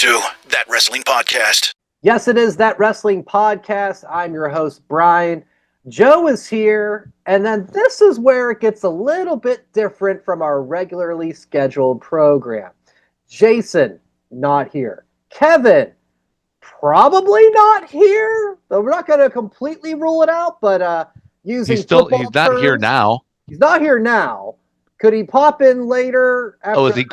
to That Wrestling Podcast. Yes, it is That Wrestling Podcast. I'm your host, Brian. Joe is here, and then this is where it gets a little bit different from our regularly scheduled program. Jason, not here. Kevin, probably not here. So we're not going to completely rule it out, but using he's not here now. He's not here now. Could he pop in later? Oh, is he?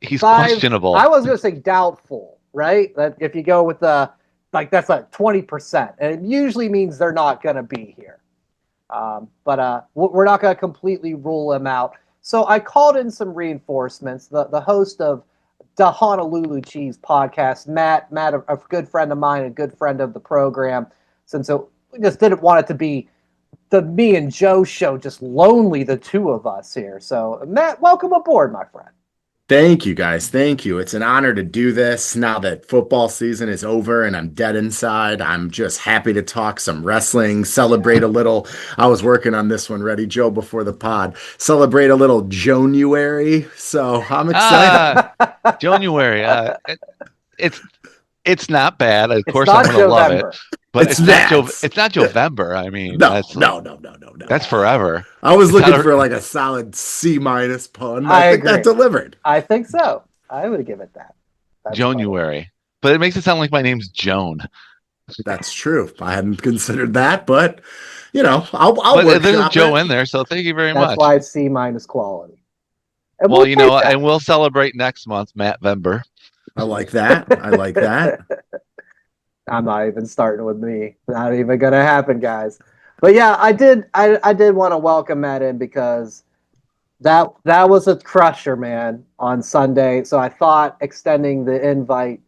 He's questionable. I was going to say doubtful, right? That if you go with that's like 20%, and it usually means they're not going to be here. But we're not going to completely rule him out. So I called in some reinforcements. The host of the Honolulu Cheese podcast, Matt, a good friend of mine, a good friend of the program, since we just didn't want it to be the me and Joe show, just lonely, the two of us here. So Matt, welcome aboard, my friend. Thank you, guys. Thank you. It's an honor to do this now that football season is over and I'm dead inside. I'm just happy to talk some wrestling, celebrate a little. I was working on this one, ready, Joe, before the pod. Celebrate a little January. So I'm excited. January. It's not bad. Of course, I'm going to love it. But it's not November. I mean, no. That's forever. I was looking for like a solid C- pun. I think that delivered. I think so. I would give it that. That's January. funny. But it makes it sound like my name's Joan. That's true. I hadn't considered that, but I'll work. There's a Joe in there, so thank you very much. That's why it's C- quality. And and we'll celebrate next month, Matt Vember. I like that. I'm not even starting with me. Not even going to happen, guys. But yeah, I did want to welcome Matt in because that was a crusher, man, on Sunday. So I thought extending the invite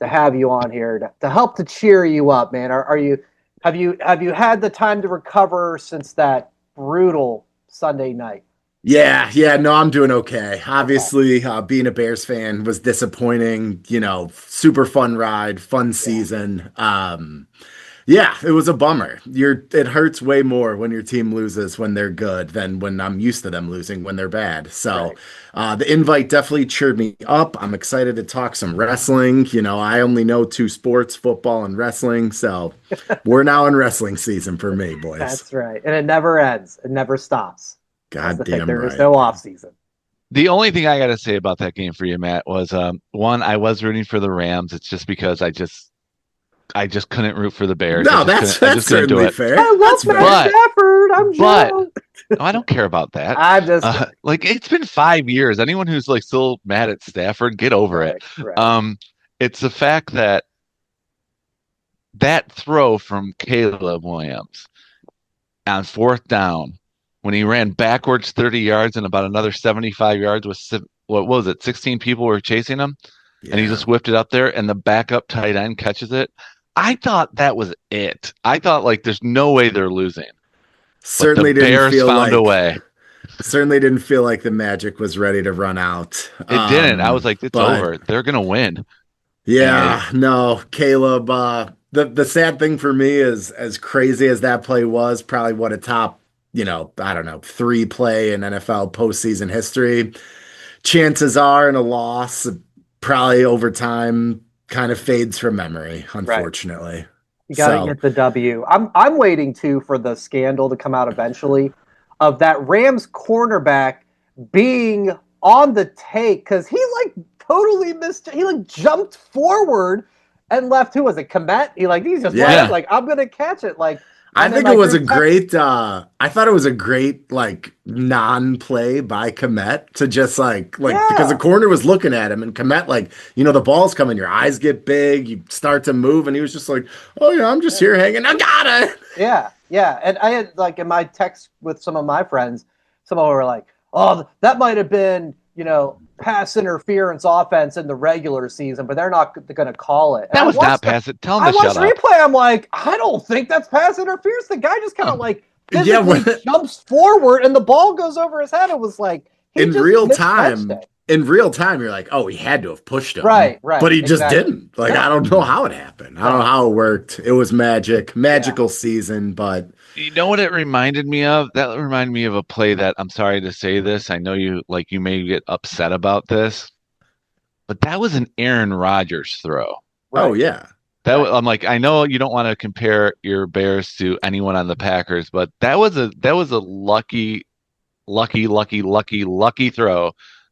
to have you on here to help to cheer you up, man. Have you had the time to recover since that brutal Sunday night? Yeah, no, I'm doing okay. Obviously, being a Bears fan was disappointing, super fun ride, fun season. Yeah, it was a bummer. It hurts way more when your team loses when they're good than when I'm used to them losing when they're bad. So the invite definitely cheered me up. I'm excited to talk some wrestling. I only know two sports, football and wrestling. So we're now in wrestling season for me, boys. That's right. And it never ends. It never stops. God damn right. There's no off season. The only thing I got to say about that game for you, Matt, was one, I was rooting for the Rams. It's just because I just couldn't root for the Bears. No, that's certainly fair. I love Matt Stafford. I'm Joe. I don't care about that. I'm just it's been 5 years. Anyone who's still mad at Stafford, get over it. Right. It's the fact that throw from Caleb Williams on fourth down, when he ran backwards 30 yards and about another 75 yards with, 16 people were chasing him, and he just whipped it up there, and the backup tight end catches it. I thought that was it. I thought, there's no way they're losing. Certainly the Bears found a way. Certainly didn't feel like the magic was ready to run out. It didn't. I was like, it's over. They're going to win. Yeah, no, Caleb. The sad thing for me is, as crazy as that play was, probably what a top, 3 play in NFL postseason history. Chances are in a loss, probably over time, kind of fades from memory, unfortunately. Right. You got to get the W. I'm waiting too for the scandal to come out eventually of that Rams cornerback being on the take because he totally missed. He jumped forward and left. Who was it? Komet? He's just I'm gonna catch it. I think it was a great. I thought it was a great non-play by Komet to just because the corner was looking at him and Komet the ball's coming, your eyes get big, you start to move, and he was just oh yeah, I'm just here hanging. I got it. Yeah, and I had in my text with some of my friends, some of them were like, oh, that might have been pass interference offense in the regular season, but they're not going to call it. That was not pass it. Tell them to shut up. I watched replay. I'm like, I don't think that's pass interference. The guy just kind of physically jumps forward and the ball goes over his head. It was in real time. In real time, you're like, oh, he had to have pushed him. Right. But he just didn't. I don't know how it happened. I don't know how it worked. It was magical season, but. You know what it reminded me of? That reminded me of a play that, I'm sorry to say this, I know you may get upset about this. but that was an Aaron Rodgers throw. Oh yeah. I'm like, I know you don't want to compare your Bears to anyone on the Packers, but that was a lucky throw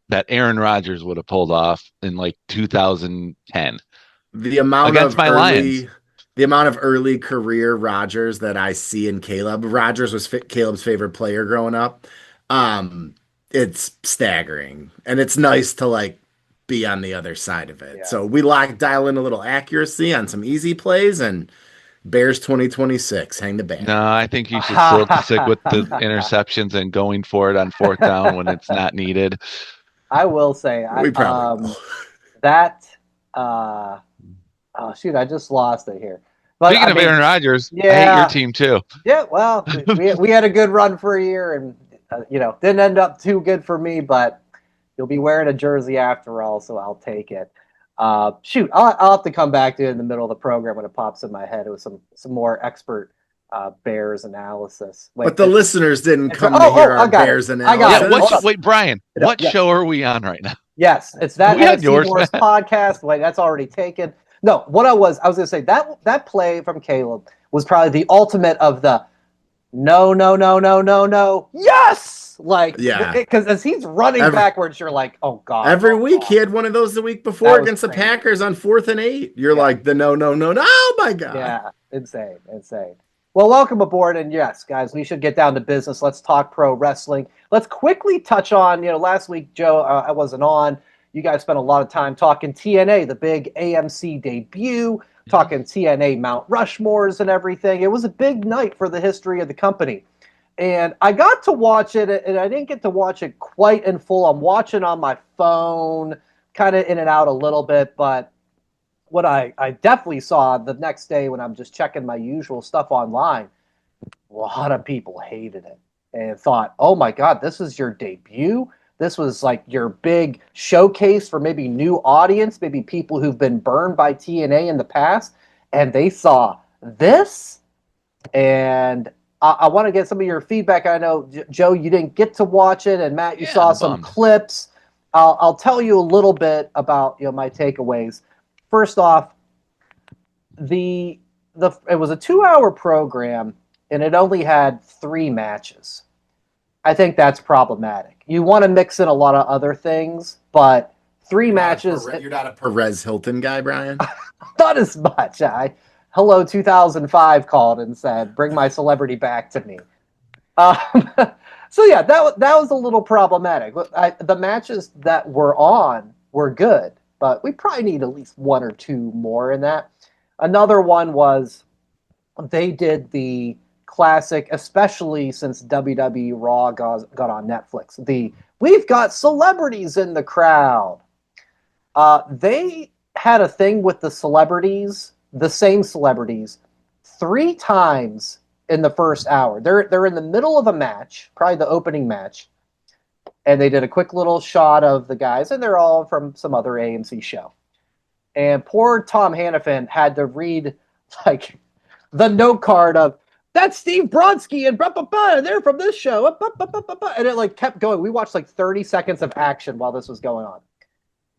that Aaron Rodgers would have pulled off in like 2010 The amount against of my Lions. the amount of early career Rodgers that I see in Caleb. Rodgers was Caleb's favorite player growing up. It's staggering, and it's nice to like be on the other side of it. Yeah. So we dial in a little accuracy on some easy plays, and Bears 2026 hang the banner. No, I think you should still stick with the interceptions and going for it on fourth down when it's not needed. I will say, We probably will. that. Oh shoot! I just lost it here. But Speaking of Aaron Rodgers, I hate your team too. Yeah, well, we had a good run for a year, and didn't end up too good for me. But you'll be wearing a jersey after all, so I'll take it. Shoot, I'll have to come back to it in the middle of the program when it pops in my head. It was some more expert Bears analysis. But the listeners didn't come to hear our Bears analysis. Yeah, wait, Brian, what show are we on right now? Yes, it's that NFC Wars podcast. Wait, that's already taken. No, what I was going to say, that play from Caleb was probably the ultimate of the no, yes! Like, yeah. Because as he's running backwards, you're like, oh, God. Every week, he had one of those the week before against the Packers on 4th and 8. You're like, the no, oh, my God. Yeah, insane. Well, welcome aboard, and yes, guys, we should get down to business. Let's talk pro wrestling. Let's quickly touch on, last week, Joe, I wasn't on. You guys spent a lot of time talking TNA, the big AMC debut, talking TNA Mount Rushmores and everything. It was a big night for the history of the company. And I got to watch it, and I didn't get to watch it quite in full. I'm watching on my phone, kind of in and out a little bit, but what I definitely saw the next day when I'm just checking my usual stuff online, a lot of people hated it and thought, oh my God, this is your debut? This was like your big showcase for maybe new audience, maybe people who've been burned by TNA in the past, and they saw this. And I want to get some of your feedback. I know, Joe, you didn't get to watch it, and Matt, you saw some clips. I'll tell you a little bit about my takeaways. First off, it was a 2-hour program, and it only had 3 matches. I think that's problematic. You want to mix in a lot of other things, but 3 matches. You're not a Perez Hilton guy, Brian? Not as much. Hello 2005 called and said, bring my celebrity back to me. So yeah, that was a little problematic. The matches that were on were good, but we probably need at least 1 or 2 more in that. Another one was they did the classic, especially since WWE Raw got on Netflix. We've got celebrities in the crowd. They had a thing with the celebrities, the same celebrities, 3 times in the first hour. They're in the middle of a match, probably the opening match, and they did a quick little shot of the guys, and they're all from some other AMC show. And poor Tom Hannafin had to read like the note card of, that's Steve Bronski and they're from this show. And it like kept going. We watched like 30 seconds of action while this was going on.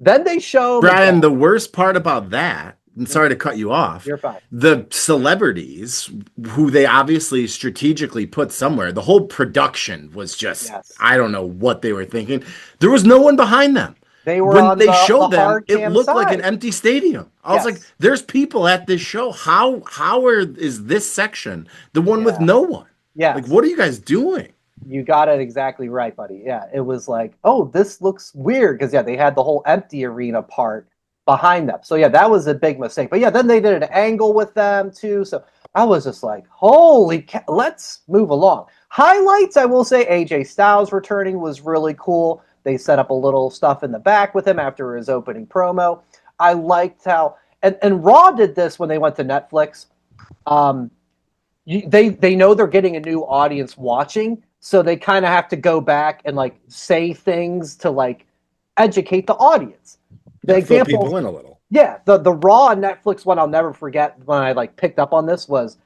Then they show Brian, the worst part about that, and sorry to cut you off. You're fine. The celebrities who they obviously strategically put somewhere, the whole production was just, I don't know what they were thinking. There was no one behind them. They were when they showed them, it looked like an empty stadium. I was like, there's people at this show. How is this section the one with no one? Yeah. Like, what are you guys doing? You got it exactly right, buddy. Yeah. It was like, oh, this looks weird. Because, they had the whole empty arena part behind them. So, that was a big mistake. But, then they did an angle with them, too. So, I was just like, holy cow, let's move along. Highlights, I will say, AJ Styles returning was really cool. They set up a little stuff in the back with him after his opening promo. I liked how, and Raw did this when they went to Netflix. They know they're getting a new audience watching, so they kind of have to go back and like say things to like educate the audience. The example, people in a little. Yeah, the Raw and Netflix one I'll never forget when I like picked up on this was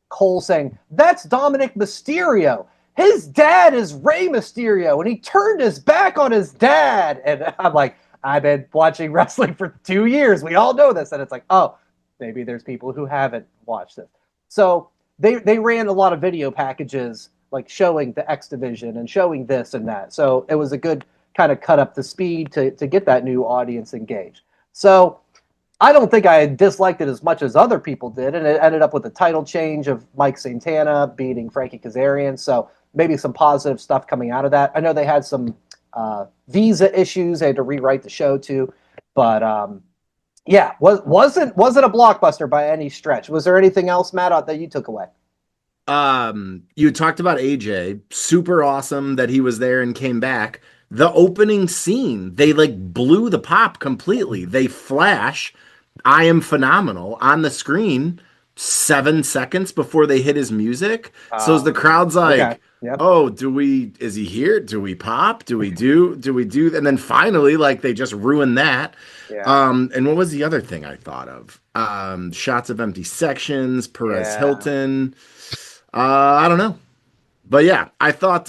Cole saying, "That's Dominic Mysterio. His dad is Rey Mysterio, and he turned his back on his dad." And I'm like, I've been watching wrestling for 2 years. We all know this. And it's like, oh, maybe there's people who haven't watched it. So they ran a lot of video packages like showing the X Division and showing this and that. So it was a good kind of cut up the speed to get that new audience engaged. So I don't think I disliked it as much as other people did, and it ended up with a title change of Mike Santana beating Frankie Kazarian. So maybe some positive stuff coming out of that. I know they had some visa issues; they had to rewrite the show too. But yeah, wasn't a blockbuster by any stretch. Was there anything else, Matt, that you took away? You talked about AJ. Super awesome that he was there and came back. The opening scene, they like blew the pop completely. They flash I Am Phenomenal on the screen 7 seconds before they hit his music. So as the crowd's like, okay. Yep. oh, is he here? Do we pop? Do we do? And then finally, like they just ruined that. Yeah. And what was the other thing I thought of? Shots of empty sections, Perez Yeah. Hilton. I don't know. But yeah, I thought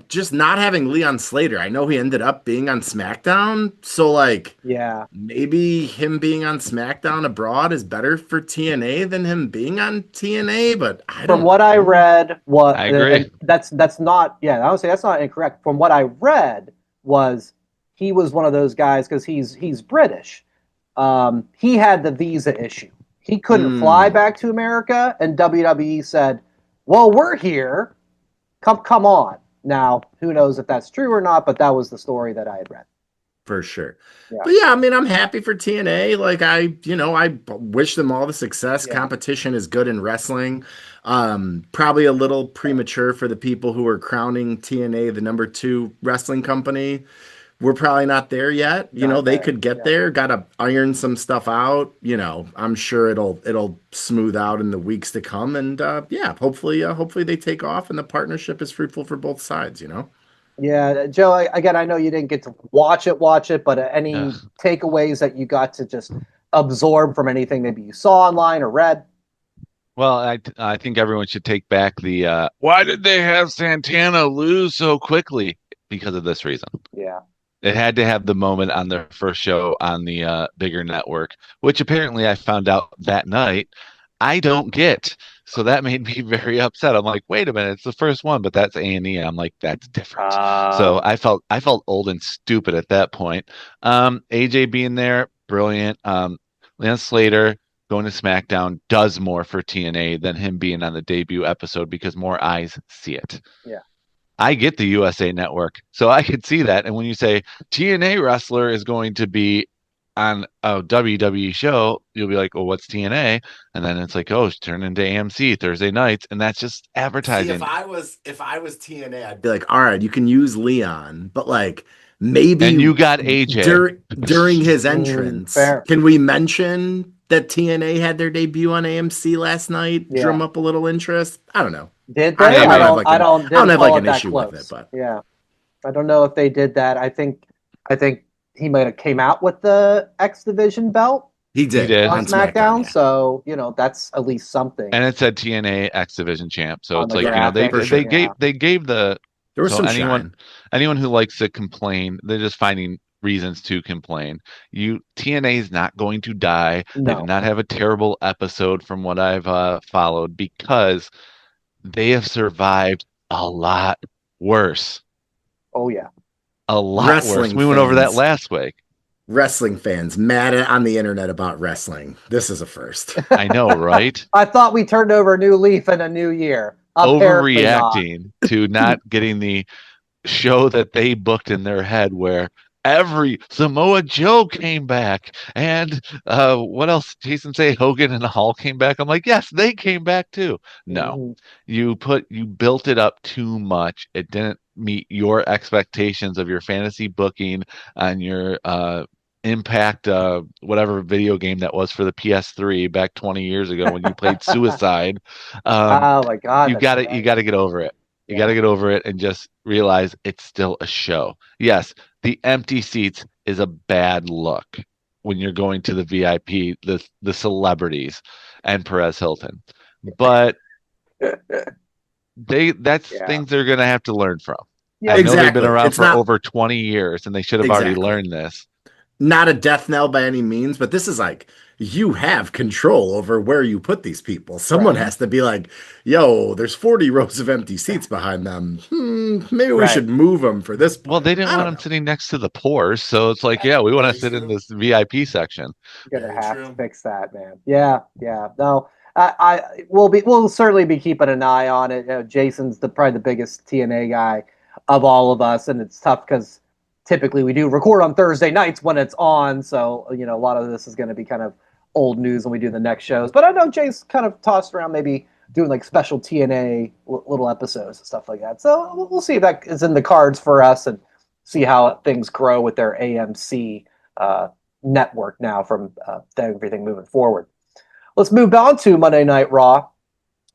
just not having Leon Slater. I know he ended up being on SmackDown, so like Yeah. maybe him being on SmackDown abroad is better for TNA than him being on TNA, but From what I read, I agree. That's not. Yeah, I would say that's not incorrect. From what I read, was he was one of those guys because he's British. He had the visa issue. He couldn't fly back to America, and WWE said, "Well, we're here. Come on." Now, who knows if that's true or not? But that was the story that I had read. For sure. Yeah. But yeah, I mean, I'm happy for TNA. Like I wish them all the success. Yeah. Competition is good in wrestling. Probably a little premature for the people who are crowning TNA the number 2 wrestling company. We're probably not there yet. They could get there. Got to iron some stuff out. I'm sure it'll smooth out in the weeks to come. And hopefully they take off and the partnership is fruitful for both sides. Yeah, Joe. Again, I know you didn't get to watch it, but any takeaways that you got to just absorb from anything maybe you saw online or read? Well, I think everyone should take back the why did they have Santana lose so quickly? Because of this reason. Yeah. It had to have the moment on their first show on the bigger network, which apparently I found out that night I don't get. So that made me very upset. I'm like, wait a minute, it's the first one, but that's A&E. I'm like, that's different. So I felt old and stupid at that point. AJ being there, brilliant. Lance Slater going to SmackDown does more for TNA than him being on the debut episode because more eyes see it. Yeah. I get the USA Network, so I could see that. And when you say TNA wrestler is going to be on a WWE show, you'll be like, "Oh, what's TNA?" And then it's like, "Oh, it's turned into AMC Thursday nights," and that's just advertising. See, if I was TNA, I'd be like, "All right, you can use Leon, but like maybe." And you got AJ during his entrance. Fair. Can we mention that TNA had their debut on AMC last night? Yeah. Drum up a little interest. I don't know. Did they? I don't have like an that issue close. with it, but yeah, I don't know if they did that. I think he might have came out with the X Division belt. He did on SmackDown, yeah. So that's at least something. And it said TNA X Division champ, so it's like they gave the. There was some anyone who likes to complain, they're just finding reasons to complain. TNA is not going to die. No. They did not have a terrible episode from what I've followed because they have survived a lot worse. Oh yeah, a lot worse. We went over that last week. Wrestling fans mad on the internet about wrestling. This is a first. I know, right? I thought we turned over a new leaf in a new year. Overreacting to not getting the show that they booked in their head where every Samoa Joe came back and what else? Jason say Hogan and Hall came back. I'm like, yes, they came back too. No, you built it up too much. It didn't meet your expectations of your fantasy booking and your Impact, whatever video game that was for the PS3 back 20 years ago when you played Suicide. Oh my God! You got to get over it. You got to get over it and just realize it's still a show. Yes, the empty seats is a bad look when you're going to the VIP, the celebrities, and Perez Hilton, but things they're going to have to learn from. Yeah, I know they've been Exactly. around It's for not over 20 years, and they should have already exactly. learned this. Not a death knell by any means, but this is like you have control over where you put these people. Someone right, has to be like, yo, there's 40 rows of empty seats behind them. Maybe we right. should move them for this Well, they part. didn't I want don't him know. sitting next to the poor, so it's like, yeah, we want to Very sit in true. this VIP section. Gonna Very have to true. fix that, man. Yeah, yeah. No, we'll certainly be keeping an eye on it. Jason's probably the biggest TNA guy of all of us, and it's tough because typically we do record on Thursday nights when it's on. So a lot of this is going to be kind of old news when we do the next shows. But I know Jay's kind of tossed around maybe doing like special TNA little episodes and stuff like that. So we'll see if that is in the cards for us and see how things grow with their AMC network now from everything moving forward. Let's move on to Monday Night Raw.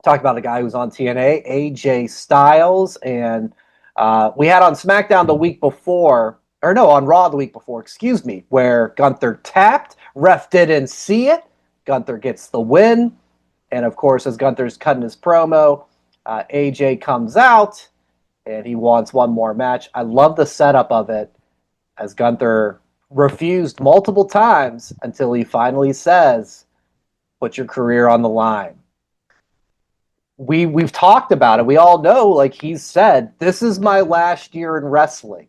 Talk about a guy who's on TNA, AJ Styles, and we had on SmackDown the week before, or no, on Raw the week before, excuse me, where Gunther tapped, ref didn't see it. Gunther gets the win, and of course, as Gunther's cutting his promo, AJ comes out and he wants one more match. I love the setup of it, as Gunther refused multiple times until he finally says, "Put your career on the line." We've talked about it. We all know, like he's said, this is my last year in wrestling.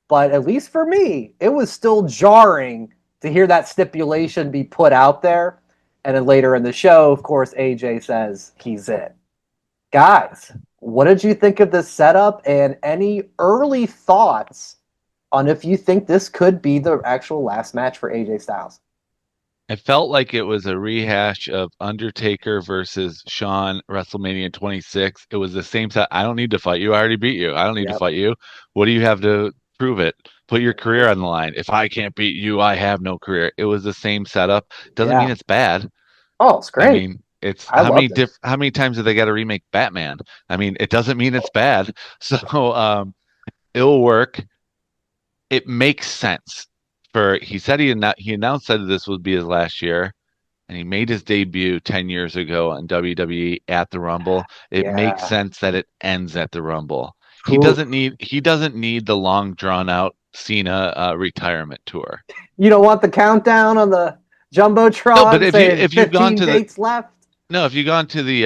But at least for me, it was still jarring to hear that stipulation be put out there. And then later in the show, of course, AJ says he's in. Guys, what did you think of this setup, and any early thoughts on if you think this could be the actual last match for AJ Styles? It felt like it was a rehash of Undertaker versus Shawn WrestleMania 26. It was the same set. I don't need to fight you. I already beat you. I don't need to Yep. fight you. What do you have to prove it? Put your career on the line. If I can't beat you, I have no career. It was the same setup. Doesn't mean Yeah. it's bad. Oh, it's I great. mean, it's I loved it. how many times have they got to remake Batman? I mean, it doesn't mean it's bad. So it'll work. It makes sense. He said he announced that this would be his last year, and he made his debut 10 years ago in WWE at the Rumble. It makes Yeah. sense that it ends at the Rumble. Ooh. He doesn't need the long drawn out Cena retirement tour. You don't want the countdown on the No, but Jumbotron saying if you've gone 15 to the dates left? no, if you've gone to the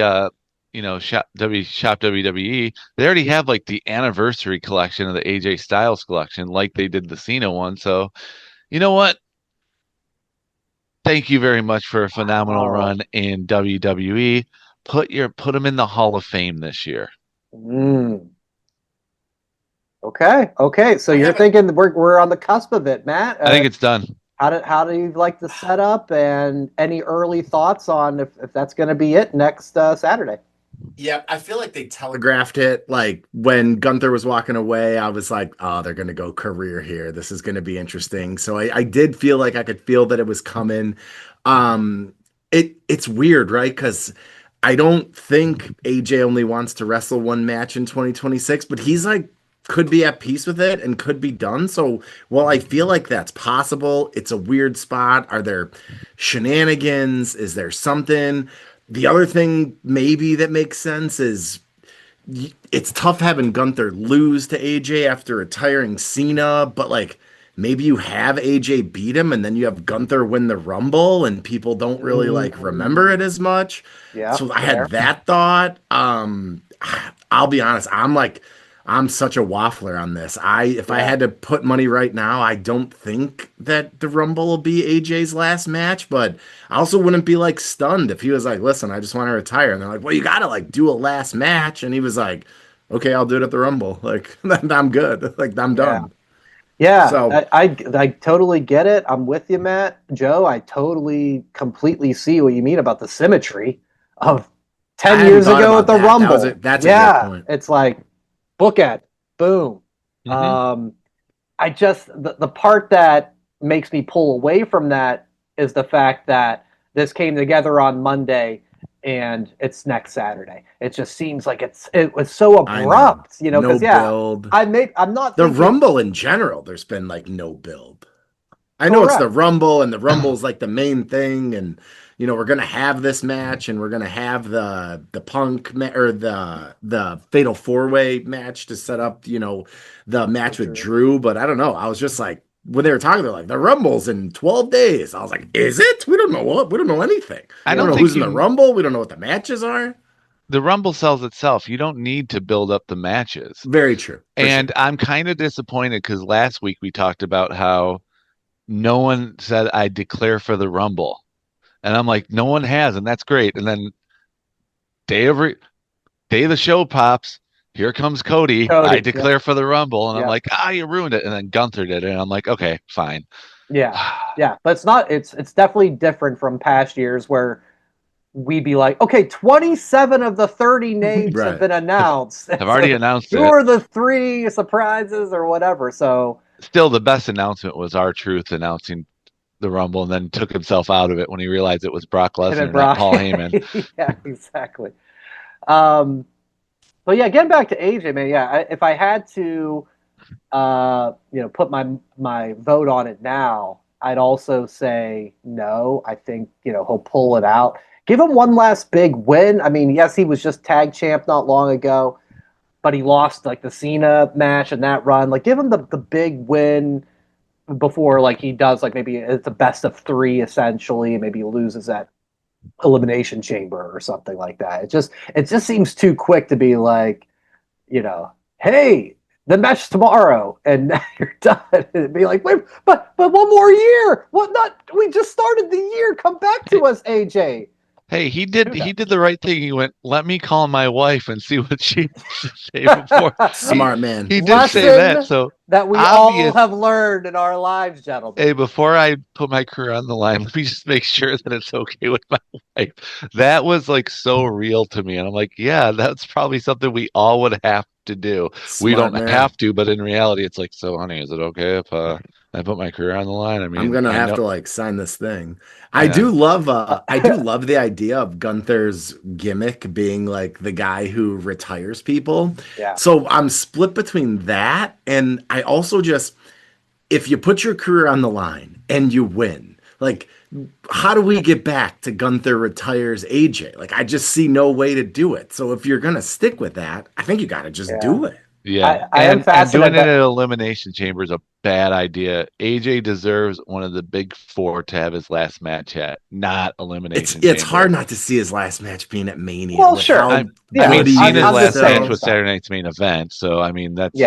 Shop WWE, they already have like the anniversary collection of the AJ Styles collection, like they did the Cena one. So you know what? Thank you very much for a phenomenal Oh. run in WWE. Put him in the Hall of Fame this year. Mm. Okay. Okay. So I you're haven't thinking we're on the cusp of it, Matt. I think it's done. How do you like the setup, and any early thoughts on if that's going to be it next Saturday? Yeah, I feel like they telegraphed it. Like when Gunther was walking away, I was like, oh, they're going to go career here. This is going to be interesting. So I did feel like I could feel that it was coming. It's weird, right? Because I don't think AJ only wants to wrestle one match in 2026, but he's like, could be at peace with it and could be done. So while I feel like that's possible, it's a weird spot. Are there shenanigans? Is there something? The other thing maybe that makes sense is it's tough having Gunther lose to AJ after retiring Cena, but like maybe you have AJ beat him and then you have Gunther win the Rumble and people don't really like remember it as much. Yeah. So I Fair. had that thought. I'll be honest, I'm such a waffler on this. If I Yeah. had to put money right now, I don't think that the Rumble will be AJ's last match, but I also wouldn't be like stunned if he was like, "Listen, I just want to retire." And they're like, "Well, you got to like do a last match." And he was like, "Okay, I'll do it at the Rumble." Like, I'm good. Like, I'm Yeah. done. Yeah, So, I totally get it. I'm with you, Matt. Joe, I totally, completely see what you mean about the symmetry of I 10 hadn't years thought ago about at the that. Rumble. That's a Yeah, great point. it's like bookend, boom. Mhm. I just the part that makes me pull away from that is the fact that this came together on Monday and it's next Saturday. It just seems like it was so I know. abrupt, No because build. I'm not The thinking. Rumble in general, there's been like no build. I know it's Correct. the Rumble, and the Rumble's like the main thing, and we're gonna have this match, and we're gonna have the or the Fatal 4-Way match to set up, the match with Drew. But I don't know. I was just like, when they were talking, they're like, the Rumble's in 12 days. I was like, is it? We don't know we don't know anything. I We don't don't know think who's in the Rumble. We don't know what the matches are. the Rumble sells itself. You don't need to build up the matches. Very true. And I'm kind of disappointed because last week we talked about how no one said I declare for the Rumble. And I'm like, no one has, and that's great. And then day of the show pops, here comes Cody. I declare for the Rumble. And I'm like, you ruined it. And then Gunther did it. And I'm like, okay, fine. Yeah. Yeah. But it's definitely different from past years where we'd be like, okay, 27 of the 30 names have been announced. I've already announced it. Who are the 3 surprises or whatever? So still, the best announcement was R-Truth announcing the Rumble and then took himself out of it when he realized it was Brock Lesnar, not Paul Heyman. Yeah, exactly. But yeah, getting back to AJ, man, if I had to, put my vote on it now, I'd also say no. I think, he'll pull it out. Give him one last big win. I mean, yes, he was just tag champ not long ago, but he lost like the Cena match and that run. Like, give him the big win before like he does like maybe it's a best of 3 essentially. Maybe he loses that Elimination Chamber or something like that. It just seems too quick to be like, hey, the match tomorrow and now you're done. It'd be like, wait, but one more year. What? Not? We just started the year. Come back to us, AJ. Hey, he did the right thing. He went, let me call my wife and see what she say before. Smart man. He did say that. So that we all have learned in our lives, gentlemen. Hey, before I put my career on the line, let me just make sure that it's okay with my wife. That was like so real to me. And I'm like, yeah, that's probably something we all would have to do. We don't have to, but in reality, it's like, so honey, is it okay if I put my career on the line? I mean, I'm gonna have to like sign this thing. I do love the idea of Gunther's gimmick being like the guy who retires people. Yeah. So I'm split between that, and I also just, if you put your career on the line and you win, like, how do we get back to Gunther retires AJ? Like, I just see no way to do it. So if you're gonna stick with that, I think you got to just do it. Yeah, and doing it at Elimination Chamber is a bad idea. AJ deserves one of the big 4 to have his last match at, not Elimination Chamber. It's hard not to see his last match being at Mania. Well, sure. I mean, Cena's last match was Saturday Night's Main Event, so I mean that's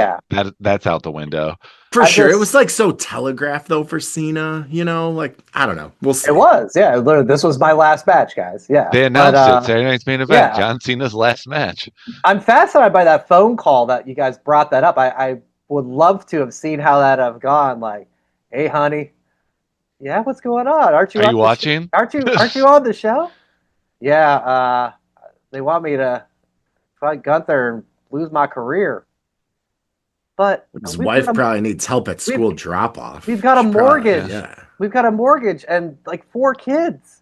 out the window. For sure. It was like so telegraphed though for Cena, like, I don't know. We'll see. It was, yeah. Literally, this was my last match, guys. Yeah. They announced it, Saturday Night's Main Event, John Cena's last match. I'm fascinated by that phone call that you guys brought that up. I would love to have seen how that have gone. Like, hey, honey, what's going on? Are you watching? Aren't you on the show? Yeah. They want me to fight Gunther and lose my career. But his wife probably needs help at school drop off. We've got a mortgage. We've got a mortgage and like 4 kids.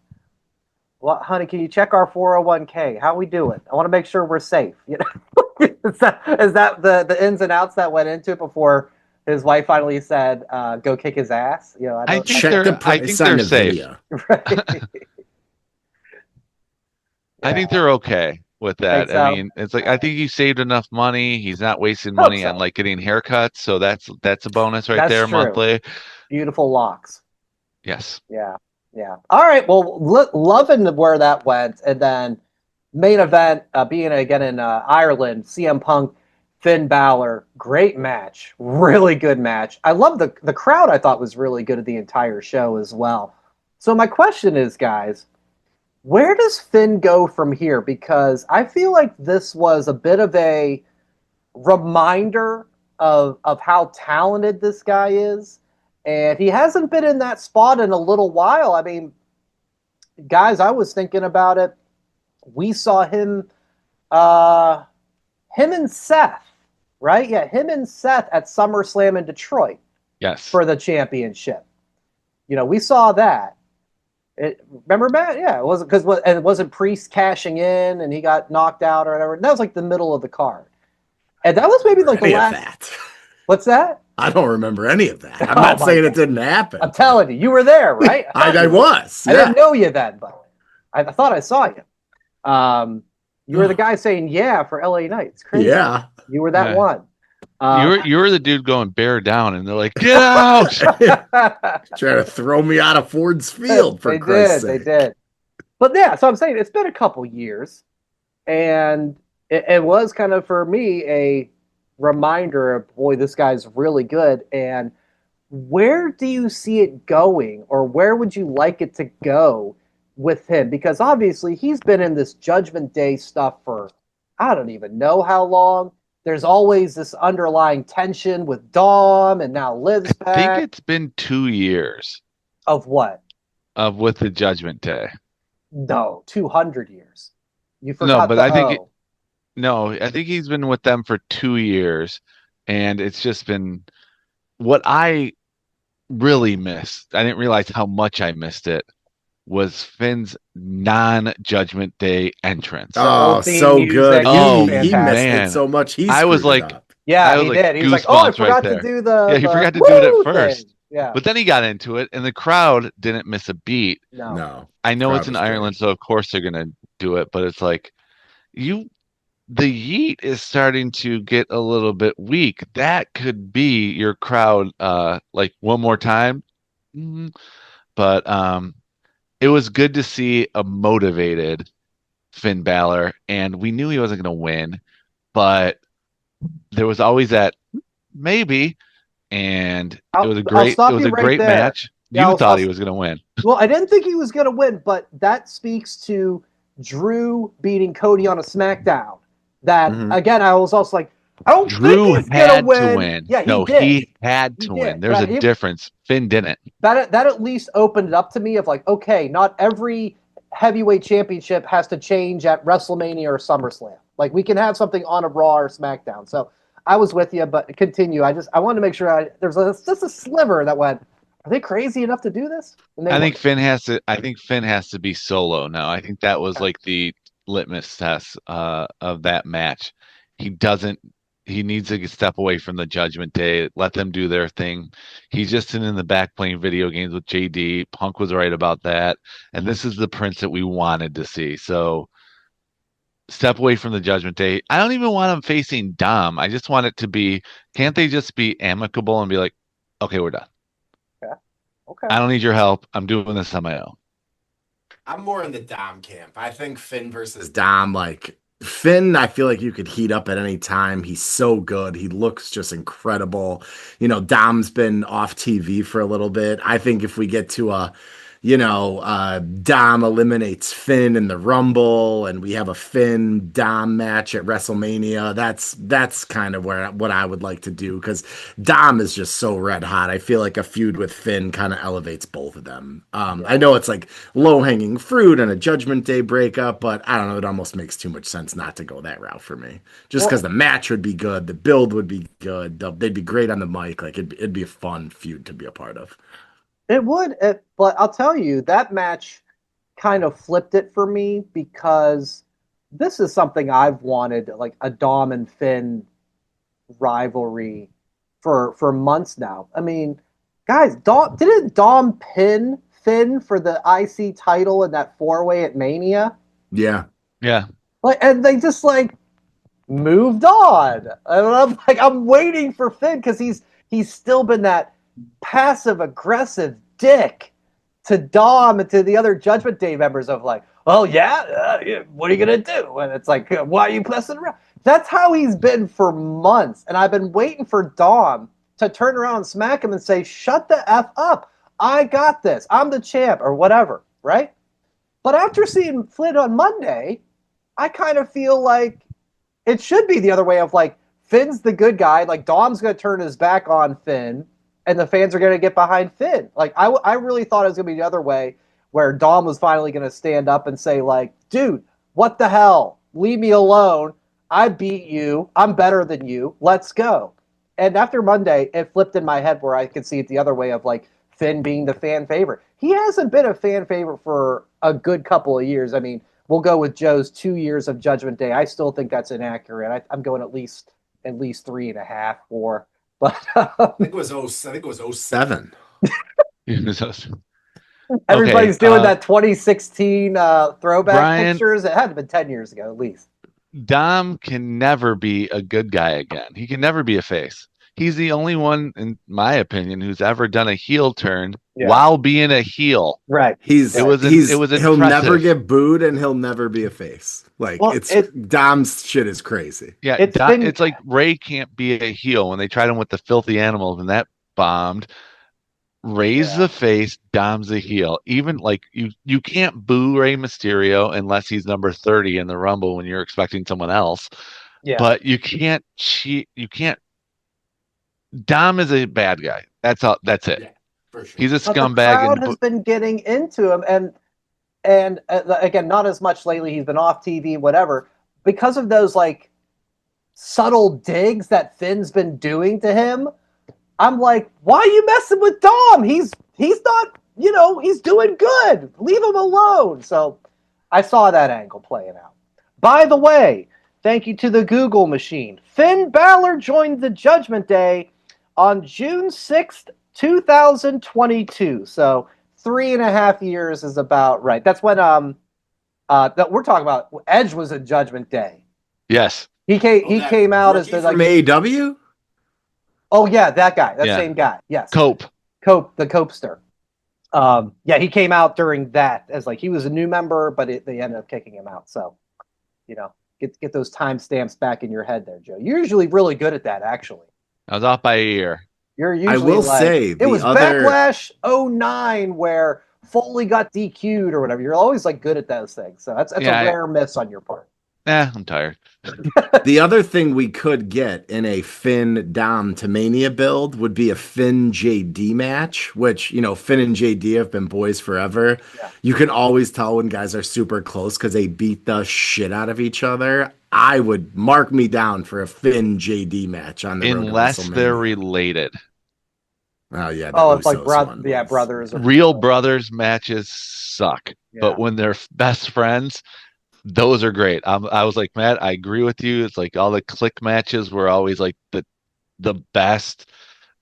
Well, honey, can you check our 401k? How we doing? I want to make sure we're safe. Is that the ins and outs that went into it before his wife finally said, "Go kick his ass"? I think they're safe. Right. I think they're okay with that. I mean, it's like, I think he saved enough money. He's not wasting money on like getting haircuts. So that's a bonus right there, monthly. Beautiful locks. Yes. Yeah. Yeah. All right. Well, loving where that went. And then main event being again in Ireland, CM Punk, Finn Balor, great match. Really good match. I love the crowd. I thought was really good at the entire show as well. So my question is, guys, where does Finn go from here? Because I feel like this was a bit of a reminder of how talented this guy is. And he hasn't been in that spot in a little while. I mean, guys, I was thinking about it. We saw him and Seth, right? Yeah, him and Seth at SummerSlam in Detroit. Yes. For the championship. We saw that. Remember, Matt? Yeah, it wasn't it wasn't Priest cashing in and he got knocked out or whatever. That was like the middle of the card, and that was maybe like the last. That. What's that? I don't remember any of that. I'm Oh not my saying God. it didn't happen. I'm telling you, you were there, right? I was. I Yeah. didn't know you then, but I thought I saw you. You were the guy saying yeah for LA Knight. It's crazy. Yeah. You were that Yeah. one. You were the dude going bear down, and they're like, "Get out!" Trying to throw me out of Ford's Field, for Christ's sake. They did. But yeah, so I'm saying it's been a couple years, and it was kind of for me a reminder of, boy, this guy's really good. And where do you see it going, or where would you like it to go with him? Because obviously he's been in this Judgment Day stuff for I don't even know how long. There's always this underlying tension with Dom, and now Liv's I think back. it's been 2 years Of what? of with the Judgment Day. No, 200 years. You No, forgot but the I think O. no, I think he's been with them for 2 years, and it's just been what I really missed. I didn't realize how much I missed it was Finn's non-Judgment Day entrance. The whole Oh, theme so good. music was He missed fantastic. it so much. He I was screwed it like, up. Yeah, I was he like did. He was like, "Oh, I goosebumps right forgot to there. do the Yeah, he forgot to do it at woo first. thing." Yeah, But then he got into it, and the crowd didn't miss a beat. no. No. I know Crowd it's in was great. Ireland, so of course they're gonna do it, but it's like the yeet is starting to get a little bit weak. That could be your crowd like one more time. Mhm. But it was good to see a motivated Finn Balor, and we knew he wasn't gonna win, but there was always that maybe, and I'll stop you a right great there. match. Yeah, You thought he was gonna win. Well, I didn't think he was going to win, but that speaks to Drew beating Cody on a SmackDown. That Mhm. again, I was also like, I don't Drew think he's going to had win. to win. Yeah, he No, did. he had He to did. win. There's But a difference. Finn didn't. that at least opened it up to me of like, okay, not every heavyweight championship has to change at WrestleMania or SummerSlam. Like we can have something on a Raw or SmackDown. So I was with you, but continue. I wanted to make sure there's just a sliver that went. Are they crazy enough to do this? And they I think weren't. Finn has to. I think Finn has to be solo now. I think that was like the litmus test of that match. He doesn't. He needs to step away from the Judgment Day. Let them do their thing. He's just sitting in the back playing video games with JD. Punk was right about that, and this is the Prince that we wanted to see. So step away from the Judgment Day. I don't even want him facing Dom. I just want it to be. Can't they just be amicable and be like, okay, we're done. Okay. I don't need your help. I'm doing this on my own. I'm more in the Dom camp. I think Finn versus Dom, like Finn, I feel like you could heat up at any time. He's so good. He looks just incredible. Dom's been off TV for a little bit. I think if we get to Dom eliminates Finn in the Rumble, and we have a Finn Dom match at WrestleMania. That's kind of what I would like to do, because Dom is just so red hot. I feel like a feud with Finn kind of elevates both of them. I know it's like low hanging fruit and a Judgment Day breakup, but I don't know. It almost makes too much sense not to go that route for me. Just because the match would be good, the build would be good, they'd be great on the mic. Like it'd be a fun feud to be a part of. It would, but I'll tell you, that match kind of flipped it for me because this is something I've wanted, like a Dom and Finn rivalry for months now. I mean, guys, didn't Dom pin Finn for the IC title in that 4-way at Mania? Yeah. Yeah. And they just moved on. And I'm I'm waiting for Finn because he's still been that passive aggressive dick to Dom and to the other Judgment Day members of what are you gonna do? And it's like, why are you messing around? That's how he's been for months, and I've been waiting for Dom to turn around and smack him and say, "Shut the f up! I got this. I'm the champ," or whatever, right? But after seeing Flynn on Monday, I kind of feel like it should be the other way of Finn's the good guy, Dom's gonna turn his back on Finn, and the fans are going to get behind Finn. I really thought it was going to be the other way, where Dom was finally going to stand up and say, dude, what the hell? Leave me alone. I beat you. I'm better than you. Let's go. And after Monday, it flipped in my head where I could see it the other way of Finn being the fan favorite. He hasn't been a fan favorite for a good couple of years. I mean, we'll go with Joe's 2 years of Judgment Day. I still think that's inaccurate. I'm going at least 3.5, 4. But I think it was oh 07. everybody's doing that 2016 throwback Brian, pictures. It had to have been 10 years ago at least. Dom can never be a good guy again. He can never be a face. He's the only one, in my opinion, who's ever done a heel turn while being a heel. Right. It was impressive. He'll never get booed and he'll never be a face. Like Dom's shit is crazy. Yeah, it's like Ray can't be a heel when they tried him with the filthy animals and that bombed. Ray's the face, Dom's the heel. Even like you can't boo Rey Mysterio unless he's number 30 in the Rumble when you're expecting someone else. Yeah. But you can't cheat. You can't. Dom is a bad guy. That's all. That's it. Yeah, for sure. He's a scumbag. The crowd has been getting into him, and again, not as much lately. He's been off TV, whatever, because of those like subtle digs that Finn's been doing to him. I'm like, why are you messing with Dom? He's not, he's doing good. Leave him alone. So I saw that angle playing out. By the way, thank you to the Google machine. Finn Balor joined the Judgment Day on June 6th, 2022. So 3.5 years is about right. That's when that we're talking about. Edge was a Judgment Day. Yes. He came out as the from AEW? Oh yeah, that guy, same guy. Yes, Cope, the Copester. He came out during that as like he was a new member, but they ended up kicking him out. So, get those timestamps back in your head there, Joe. You're usually really good at that, actually. I was off by a year. You're usually. I will say it was Backlash 09 where Foley got DQ'd or whatever. You're always like good at those things. So that's a rare miss on your part. I'm tired. The other thing we could get in a Finn Dom to Mania build would be a Finn JD match, which, Finn and JD have been boys forever. Yeah. You can always tell when guys are super close because they beat the shit out of each other. I would mark me down for a Finn JD match on the road to unless they're related. Oh, yeah. It's like brothers. Real brothers matches suck. Yeah. But when they're best friends, those are great. I was like, Matt, I agree with you. It's like all the click matches were always like the best.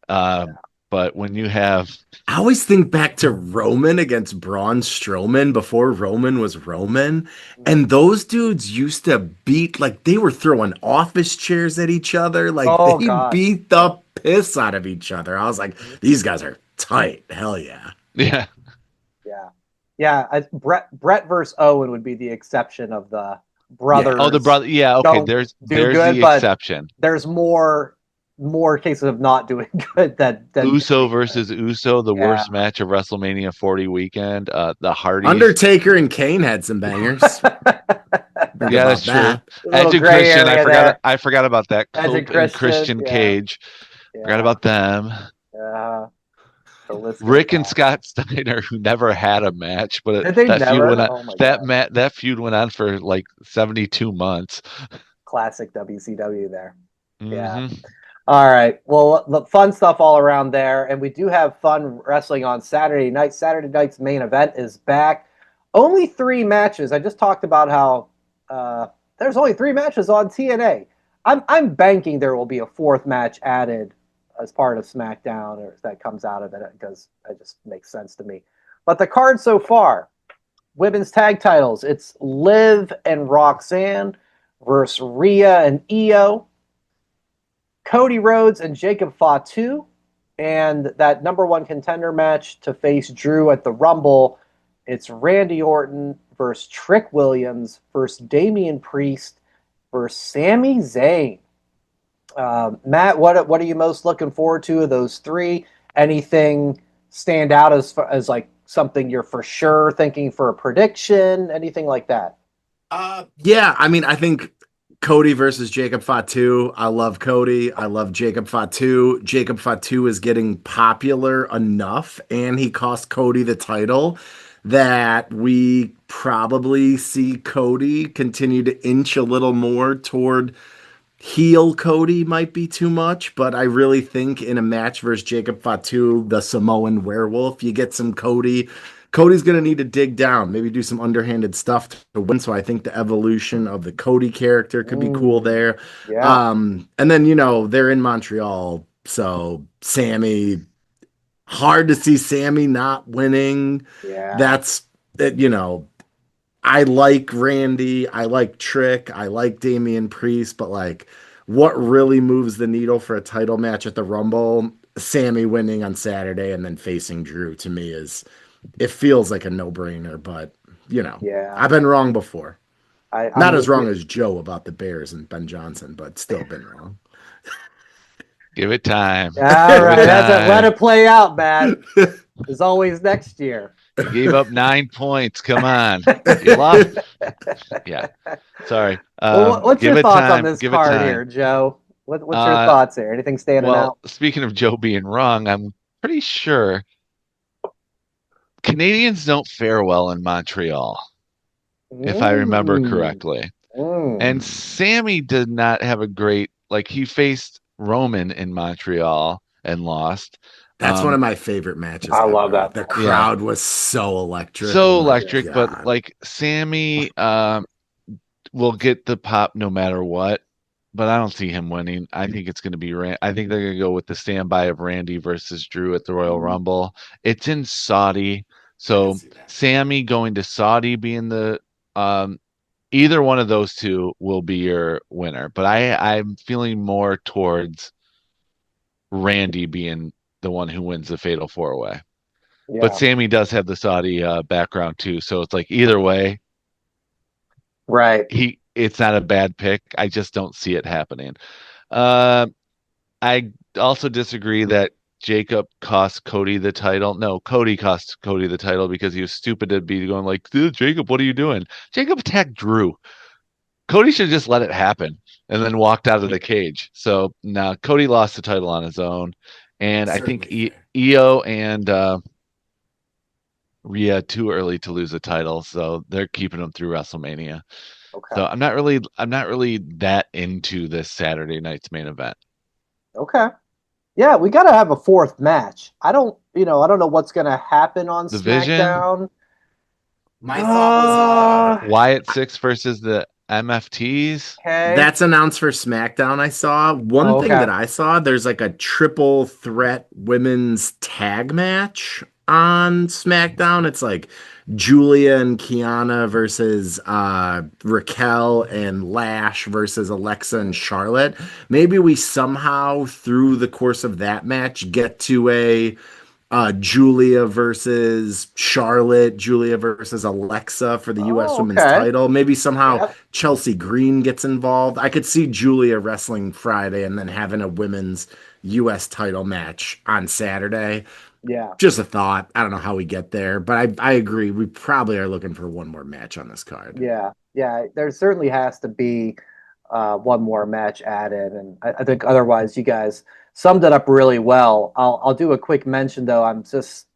But when you have... I always think back to Roman against Braun Strowman before Roman was Roman. And those dudes used to beat, like they were throwing office chairs at each other. Like beat the piss out of each other. I was like, these guys are tight. Hell yeah. Yeah. Yeah. Yeah, Brett versus Owen would be the exception of the brothers. Yeah. Oh, the brother. Yeah, okay. There's the exception. There's more cases of not doing good than Uso versus Uso, the worst match of WrestleMania 40 weekend. The Hardys. Undertaker and Kane had some bangers. Yeah, that's true. Edge and Christian, I forgot about that. Cope and Christian Cage. Yeah. Forgot about them. Yeah. Rick and Scott Steiner, who never had a match, but that feud went on for like 72 months. Classic WCW there. Mm-hmm. Yeah. All right. Well, the fun stuff all around there, and we do have fun wrestling on Saturday night. Saturday night's main event is back. Only 3 matches. I just talked about how there's only 3 matches on TNA. I'm banking there will be a 4th match added as part of SmackDown, or that comes out of it, because it just makes sense to me. But the card so far, women's tag titles, it's Liv and Roxanne versus Rhea and Io, Cody Rhodes and Jacob Fatu, and that number 1 contender match to face Drew at the Rumble, it's Randy Orton versus Trick Williams versus Damian Priest versus Sami Zayn. Matt, what are you most looking forward to of those 3? Anything stand out as like something you're for sure thinking for a prediction? Anything like that? Yeah, I mean, I think Cody versus Jacob Fatu. I love Cody. I love Jacob Fatu. Jacob Fatu is getting popular enough, and he cost Cody the title, that we probably see Cody continue to inch a little more toward heel Cody. Might be too much, but I really think in a match versus Jacob Fatu, the Samoan werewolf, you get some Cody. Cody's going to need to dig down, maybe do some underhanded stuff to win. So I think the evolution of the Cody character could be cool there. Yeah. And then, they're in Montreal. So Sammy, hard to see Sammy not winning. Yeah. That's that, I like Randy, I like Trick, I like Damian Priest, but like what really moves the needle for a title match at the Rumble, Sammy winning on Saturday and then facing Drew to me it feels like a no-brainer, but Yeah. I've been wrong before. I'm Not as with wrong you. as Joe about the Bears and Ben Johnson, but still been wrong. Give it time. All right, Give it let time. it play out, man. There's always next year. You gave up 9 points. Come on. You lost. Yeah. Sorry. Well, what's Give your it thoughts on time. this Give it card time. here, Joe? What's your Uh, thoughts here? Anything standing Well, out? speaking of Joe being wrong, I'm pretty sure Canadians don't fare well in Montreal, if I remember correctly. And Sammy did not have a great, like, he faced Roman in Montreal and lost. That's one of my favorite matches I ever. love that. The crowd was so electric. So Oh my electric, but God. like Sammy will get the pop no matter what. But I don't see him winning. I think it's going to be I think they're going to go with the standby of Randy versus Drew at the Royal Rumble. It's in Saudi, so see that. Sammy going to Saudi being the either one of those two will be your winner. But I'm feeling more towards Randy being the one who wins the Fatal 4-Way. Yeah. But Sammy does have the Saudi background too, so it's like either way, Right. it's not a bad pick. I just don't see it happening. I also disagree that Jacob cost Cody the title. No, Cody cost Cody the title because he was stupid to be going like, Jacob, what are you doing? Jacob attacked Drew. Cody should just let it happen and then walked out of the cage. So now Cody lost the title on his own. And I think Io and Rhea too early to lose a title, so they're keeping them through WrestleMania. Okay. So I'm not really that into this Saturday night's main event. Okay. Yeah, we got to have a fourth match. I don't know what's going to happen on The Vision? SmackDown. My thought was Wyatt 6 versus the MFTs. Okay. that's announced for SmackDown. I saw one thing that I saw. There's like a triple threat women's tag match on SmackDown. It's like Julia and Kiana versus Raquel and Lash versus Alexa and Charlotte. Maybe we somehow through the course of that match get to a Julia versus Charlotte, Julia versus Alexa for the U.S. Women's title. Maybe somehow Chelsea Green gets involved. I could see Julia wrestling Friday and then having a women's U.S. title match on Saturday. Yeah. Just a thought. I don't know how we get there, but I agree. We probably are looking for one more match on this card. Yeah. Yeah. There certainly has to be one more match added. And I think otherwise you guys summed it up really well. I'll do a quick mention though. I'm just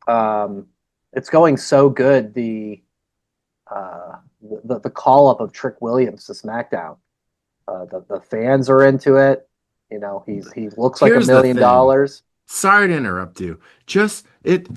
it's going so good. The call up of Trick Williams to SmackDown. The fans are into it. You know, he looks like Here's $1 million. Sorry to interrupt you.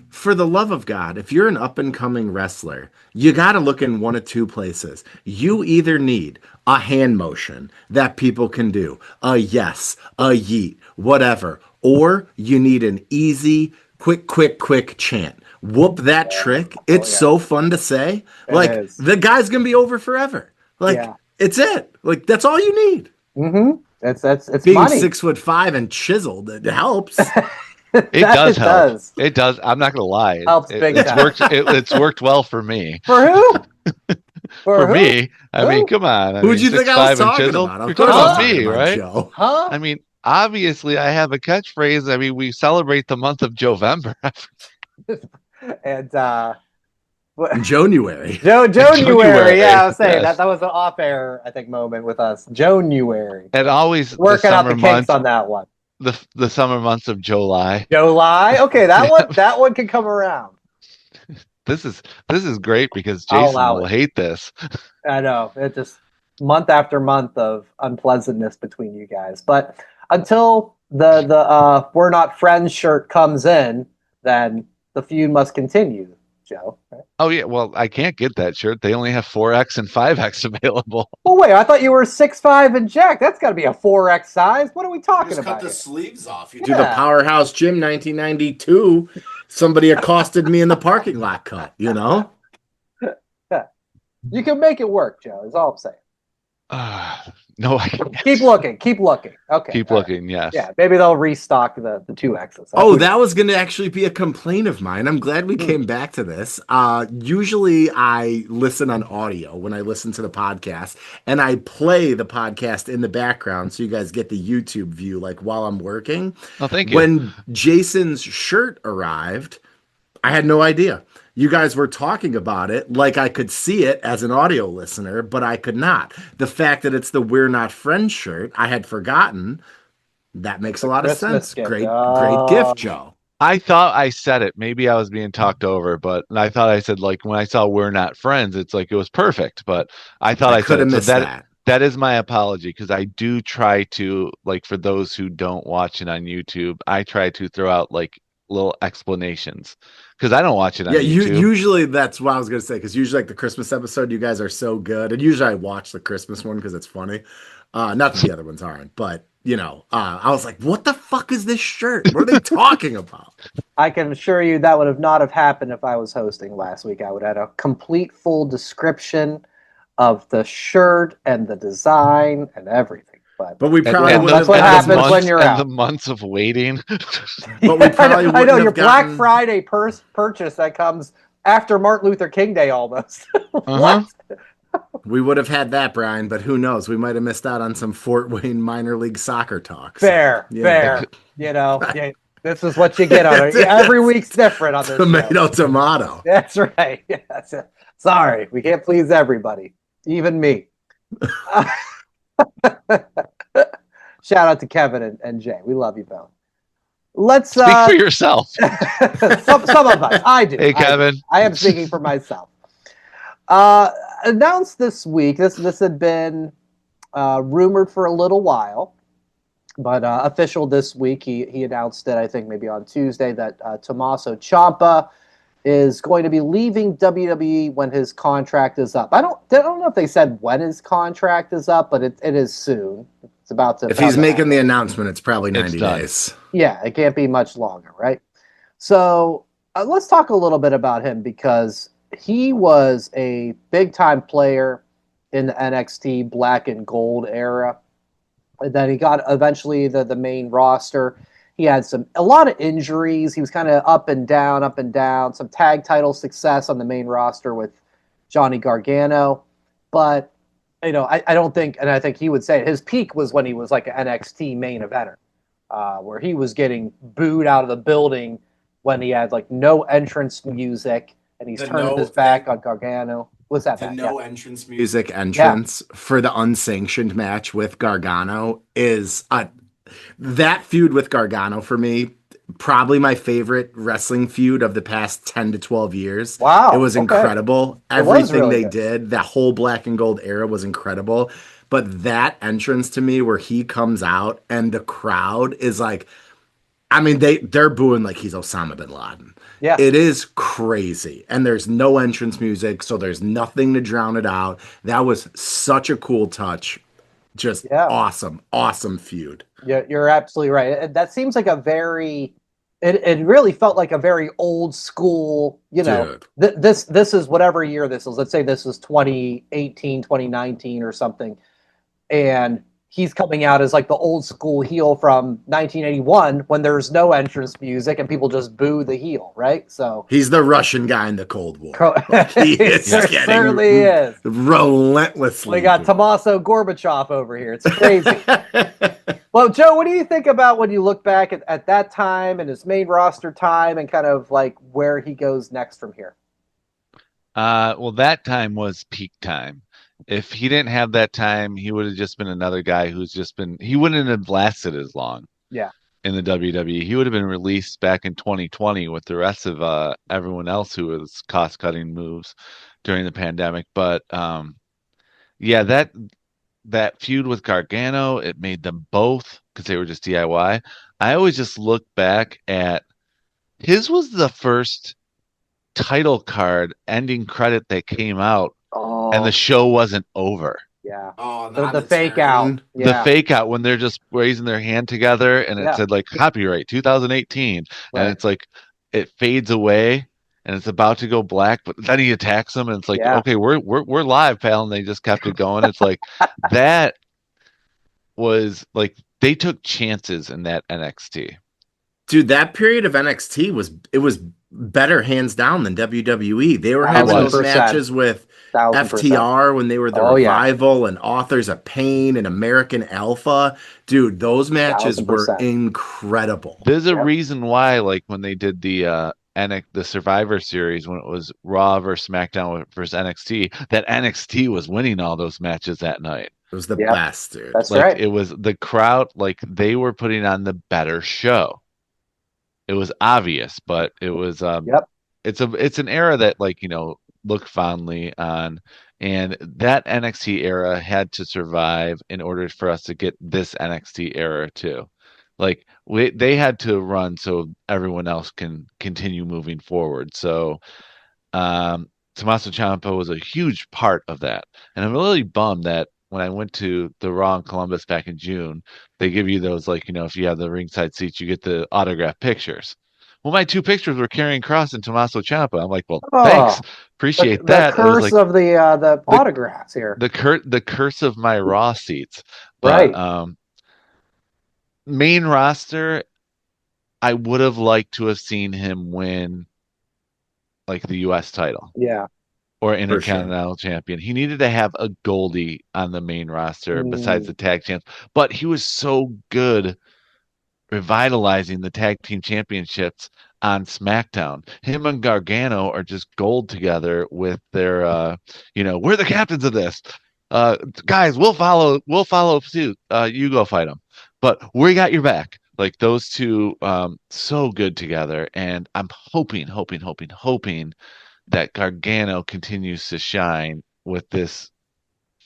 For the love of God, if you're an up and coming wrestler, you got to look in one of two places. You either need a hand motion that people can do, a yes, a yeet, whatever, or you need an easy, quick chant. Whoop that trick. It's so fun to say. The guy's going to be over forever. It's it. Like, that's all you need. Mm-hmm. It's being money. 6'5" and chiseled. It helps. It does help. It does. I'm not gonna lie. Helps big time. It's worked well for me. For who? For me. I mean, come on. Who would you think I was talking about? You're talking about me, right? Joe. Huh? I mean, obviously, I have a catchphrase. I mean, we celebrate the month of Jovember. And January. January. Yeah, I was saying that was an off-air, I think, moment with us. January. And always working out the kinks on that one. The summer months of July. July. Okay, that one can come around. This is great because Jason will hate this. I know. It's just month after month of unpleasantness between you guys. But until the "We're Not Friends" shirt comes in, then the feud must continue. Joe. Right? Oh yeah, well I can't get that shirt. They only have 4X and 5X available. Oh wait, I thought you were 6'5" and Jack. That's got to be a 4X size. What are we talking Just about cut the here? sleeves off. You do the Powerhouse Gym 1992. Somebody accosted me in the parking lot cut, you know? You can make it work, Joe, is all I'm saying. No, I can't. Keep looking. Okay. Keep looking, right. Yes. Yeah, maybe they'll restock the 2Xs. That was going to actually be a complaint of mine. I'm glad we came back to this. Usually I listen on audio when I listen to the podcast, and I play the podcast in the background so you guys get the YouTube view like while I'm working. Oh, thank you. When Jason's shirt arrived, I had no idea. You guys were talking about it like I could see it as an audio listener, but I could not. The fact that it's the We're Not Friends shirt, I had forgotten. That makes a lot of sense. Gift. Great gift, Joe. I thought I said it. Maybe I was being talked over, but I thought I said, like, when I saw We're Not Friends, it's like it was perfect. But I thought I could have missed that. That is my apology, because I do try to, like, for those who don't watch it on YouTube, I try to throw out like little explanations, because I don't watch it on YouTube. Usually that's what I was going to say, because usually like the Christmas episode, you guys are so good. And usually I watch the Christmas one because it's funny. Not that the other ones aren't, but I was like, what the fuck is this shirt? What are they talking about? I can assure you that would not have happened if I was hosting last week. I would have had a complete full description of the shirt and the design and everything. But we probably wouldn't that's what happens when you're out. The months of waiting. But we probably I know your Black Friday purchase that comes after Martin Luther King Day almost. What? We would have had that, Brian, but who knows? We might have missed out on some Fort Wayne minor league soccer talk. Fair. This is what you get on it. Every week's different on this Tomato. That's right. Yes. Sorry, we can't please everybody, even me. Shout out to Kevin and Jay. We love you both. Let's speak for yourself. some of us. I do. Hey, Kevin. I am speaking for myself. Announced this week. This had been rumored for a little while, but official this week. He announced it, I think maybe on Tuesday, that Tommaso Ciampa is going to be leaving WWE when his contract is up. I don't know if they said when his contract is up, but it is soon. It's about to. If he's making the announcement, it's probably 90 days. Yeah, it can't be much longer, right? So let's talk a little bit about him, because he was a big-time player in the NXT Black and Gold era. And then he got eventually the main roster. He had a lot of injuries. He was kind of up and down. Some tag title success on the main roster with Johnny Gargano. But, I don't think, and I think he would say his peak was when he was like an NXT main eventer, where he was getting booed out of the building when he had like no entrance music and he's turned his back on Gargano. What's that? Entrance music for the unsanctioned match with Gargano is that feud with Gargano for me, probably my favorite wrestling feud of the past 10 to 12 years. Wow. It was incredible. Everything really they did, that whole Black and Gold era was incredible. But that entrance to me, where he comes out and the crowd is like, I mean, they're booing like he's Osama bin Laden. Yeah. It is crazy. And there's no entrance music, so there's nothing to drown it out. That was such a cool touch. Just awesome feud. Yeah, you're absolutely right. That seems like a very, it really felt like a very old school, this is whatever year this is. Let's say this is 2018, 2019 or something. And he's coming out as like the old school heel from 1981 when there's no entrance music and people just boo the heel, right? So he's the Russian guy in the Cold War. He is certainly is relentlessly. We got Tommaso Gorbachev over here. It's crazy. Well, Joe, what do you think about when you look back at that time and his main roster time and kind of like where he goes next from here? Well, that time was peak time. If he didn't have that time, he would have just been another guy he wouldn't have lasted as long. Yeah. In the WWE. He would have been released back in 2020 with the rest of everyone else who was cost-cutting moves during the pandemic. But that feud with Gargano, it made them both, because they were just DIY. I always just look back at his was the first title card ending credit that came out, Oh, and the show wasn't over. yeah. Oh, The fake out. The Yeah. fake out when they're just raising their hand together, and it Yeah. said like copyright 2018, Right. and it's like it fades away, and it's about to go black, but then he attacks them, and it's like, Yeah. okay, we're live, pal, and they just kept it going. It's like that was like they took chances in that NXT. Dude, that period of NXT was better hands down than WWE. They were having those 1000%. matches with 1000%. FTR when they were the Revival and Authors of Pain and American Alpha. Dude, those matches were 1000%. incredible. There's a reason why, like when they did the Survivor Series, when it was Raw versus SmackDown versus NXT, that NXT was winning all those matches that night. It was the best, dude. That's Like right. it was the crowd, like they were putting on the better show. It was obvious, but it was it's an era that, like, look fondly on, and that NXT era had to survive in order for us to get this NXT era too. Like they had to run so everyone else can continue moving forward. So Tommaso Ciampa was a huge part of that, and I'm really bummed that when I went to the Raw in Columbus back in June, they give you those, like, if you have the ringside seats, you get the autograph pictures. Well, my two pictures were Karrion Kross and Tommaso Ciampa. I'm like, well, thanks, appreciate that. The curse of the autographs here. The curse of my Raw seats. But main roster, I would have liked to have seen him win, like, the U.S. title. Yeah. Or Intercontinental Champion. He needed to have a Goldie on the main roster besides the tag champs. But he was so good revitalizing the tag team championships on SmackDown. Him and Gargano are just gold together with their we're the captains of this. Guys, we'll follow suit. You go fight them. But we got your back. Like those two, so good together. And I'm hoping that Gargano continues to shine with this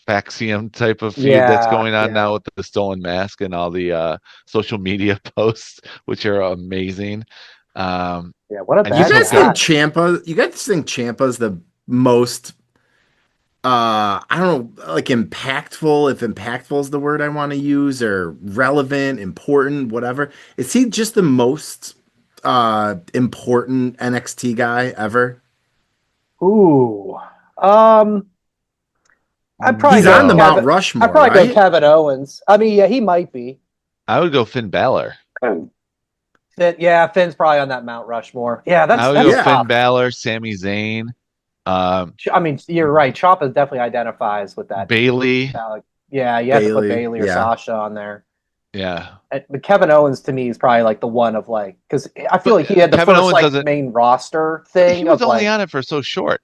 Faxium type of feud that's going on now with the stolen mask and all the social media posts, which are amazing. What a bad you guys think Ciampa's the most I don't know, like impactful, if impactful is the word I want to use, or relevant, important, whatever. Is he just the most important NXT guy ever? Ooh. I'd probably He's on the Mount Rushmore. I'd probably go Kevin Owens. I mean, yeah, he might be. I would go Finn Balor. Finn's probably on that Mount Rushmore. Yeah, I would go tough. Finn Balor, Sami Zayn. I mean, you're right. Ciampa definitely identifies with that. Bailey. Yeah, you have to put Bailey or Sasha on there. Yeah. But Kevin Owens to me is probably like the one of like, because I feel like he had the Kevin first Owens like main roster thing. He was only on it for so short.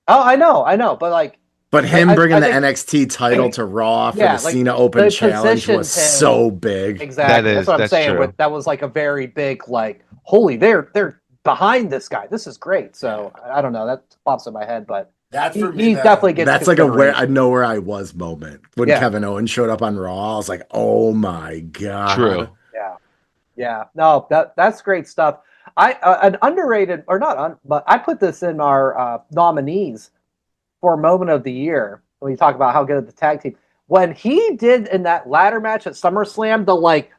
Oh, I know, but like. But him bringing the NXT title to Raw for the Cena Open Challenge was so big. Exactly. That's what I'm saying. That was like a very big, like, holy, they're behind this guy. This is great. So I don't know. That pops in my head, but he definitely gets. That's like a where I know where I was moment when Kevin Owens showed up on Raw. I was like, oh my god. True. Yeah. No, that's great stuff. An underrated or not, but I put this in our nominees for moment of the year when you talk about how good the tag team. When he did in that ladder match at SummerSlam,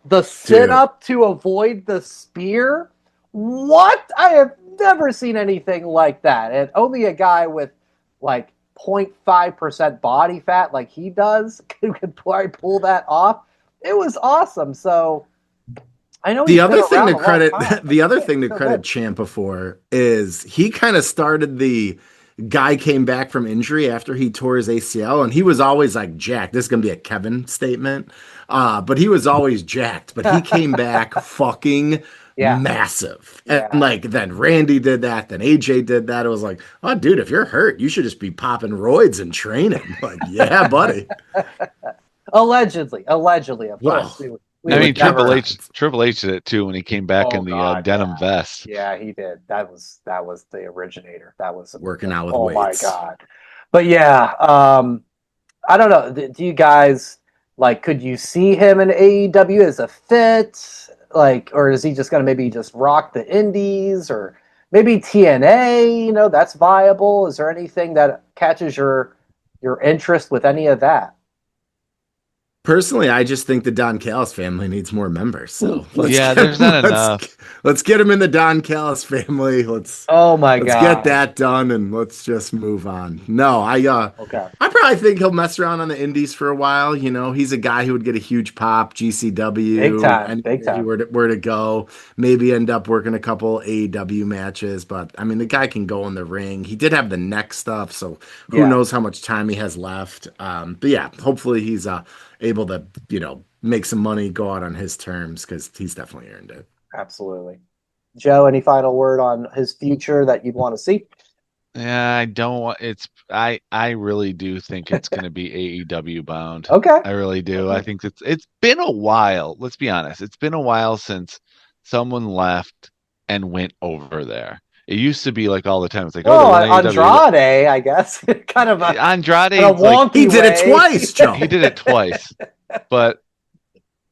the sit up to avoid the spear. What? I have never seen anything like that. And only a guy with like 0.5% body fat like he does could probably pull that off. It was awesome. So I know the other thing to credit Ciampa for is he kind of started the guy came back from injury after he tore his ACL, and he was always like jacked. This is gonna be a Kevin statement, but he was always jacked. But he came back fucking massive, and like then Randy did that, then AJ did that. It was like, oh, dude, if you're hurt, you should just be popping roids and training. Like, yeah, buddy. Allegedly, of course. I mean, Triple H did it too when he came back in the denim vest. Yeah, he did. That was the originator. That was working out with weights. Oh my god! But yeah, I don't know. Do you guys like? Could you see him in AEW as a fit? Like, or is he just gonna maybe just rock the indies? Or maybe TNA, that's viable. Is there anything that catches your interest with any of that? Personally, I just think the Don Callis family needs more members. So there's not enough. Let's get him in the Don Callis family. Let's God, get that done and let's just move on. No, okay. I probably think he'll mess around on the indies for a while. He's a guy who would get a huge pop, GCW, big time. If he were to go, maybe end up working a couple AEW matches. But I mean, the guy can go in the ring. He did have the neck stuff, so who knows how much time he has left. But yeah, hopefully he's able to, make some money, go out on his terms, because he's definitely earned it. Absolutely. Joe, any final word on his future that you'd want to see? Yeah, I don't want I really do think it's going to be AEW bound. Okay. I really do. I think it's been a while. Let's be honest. It's been a while since someone left and went over there. It used to be like all the time. It's like, Andrade, I guess. kind of Andrade. In a wonky he did way. it twice, Joe. He did it twice. But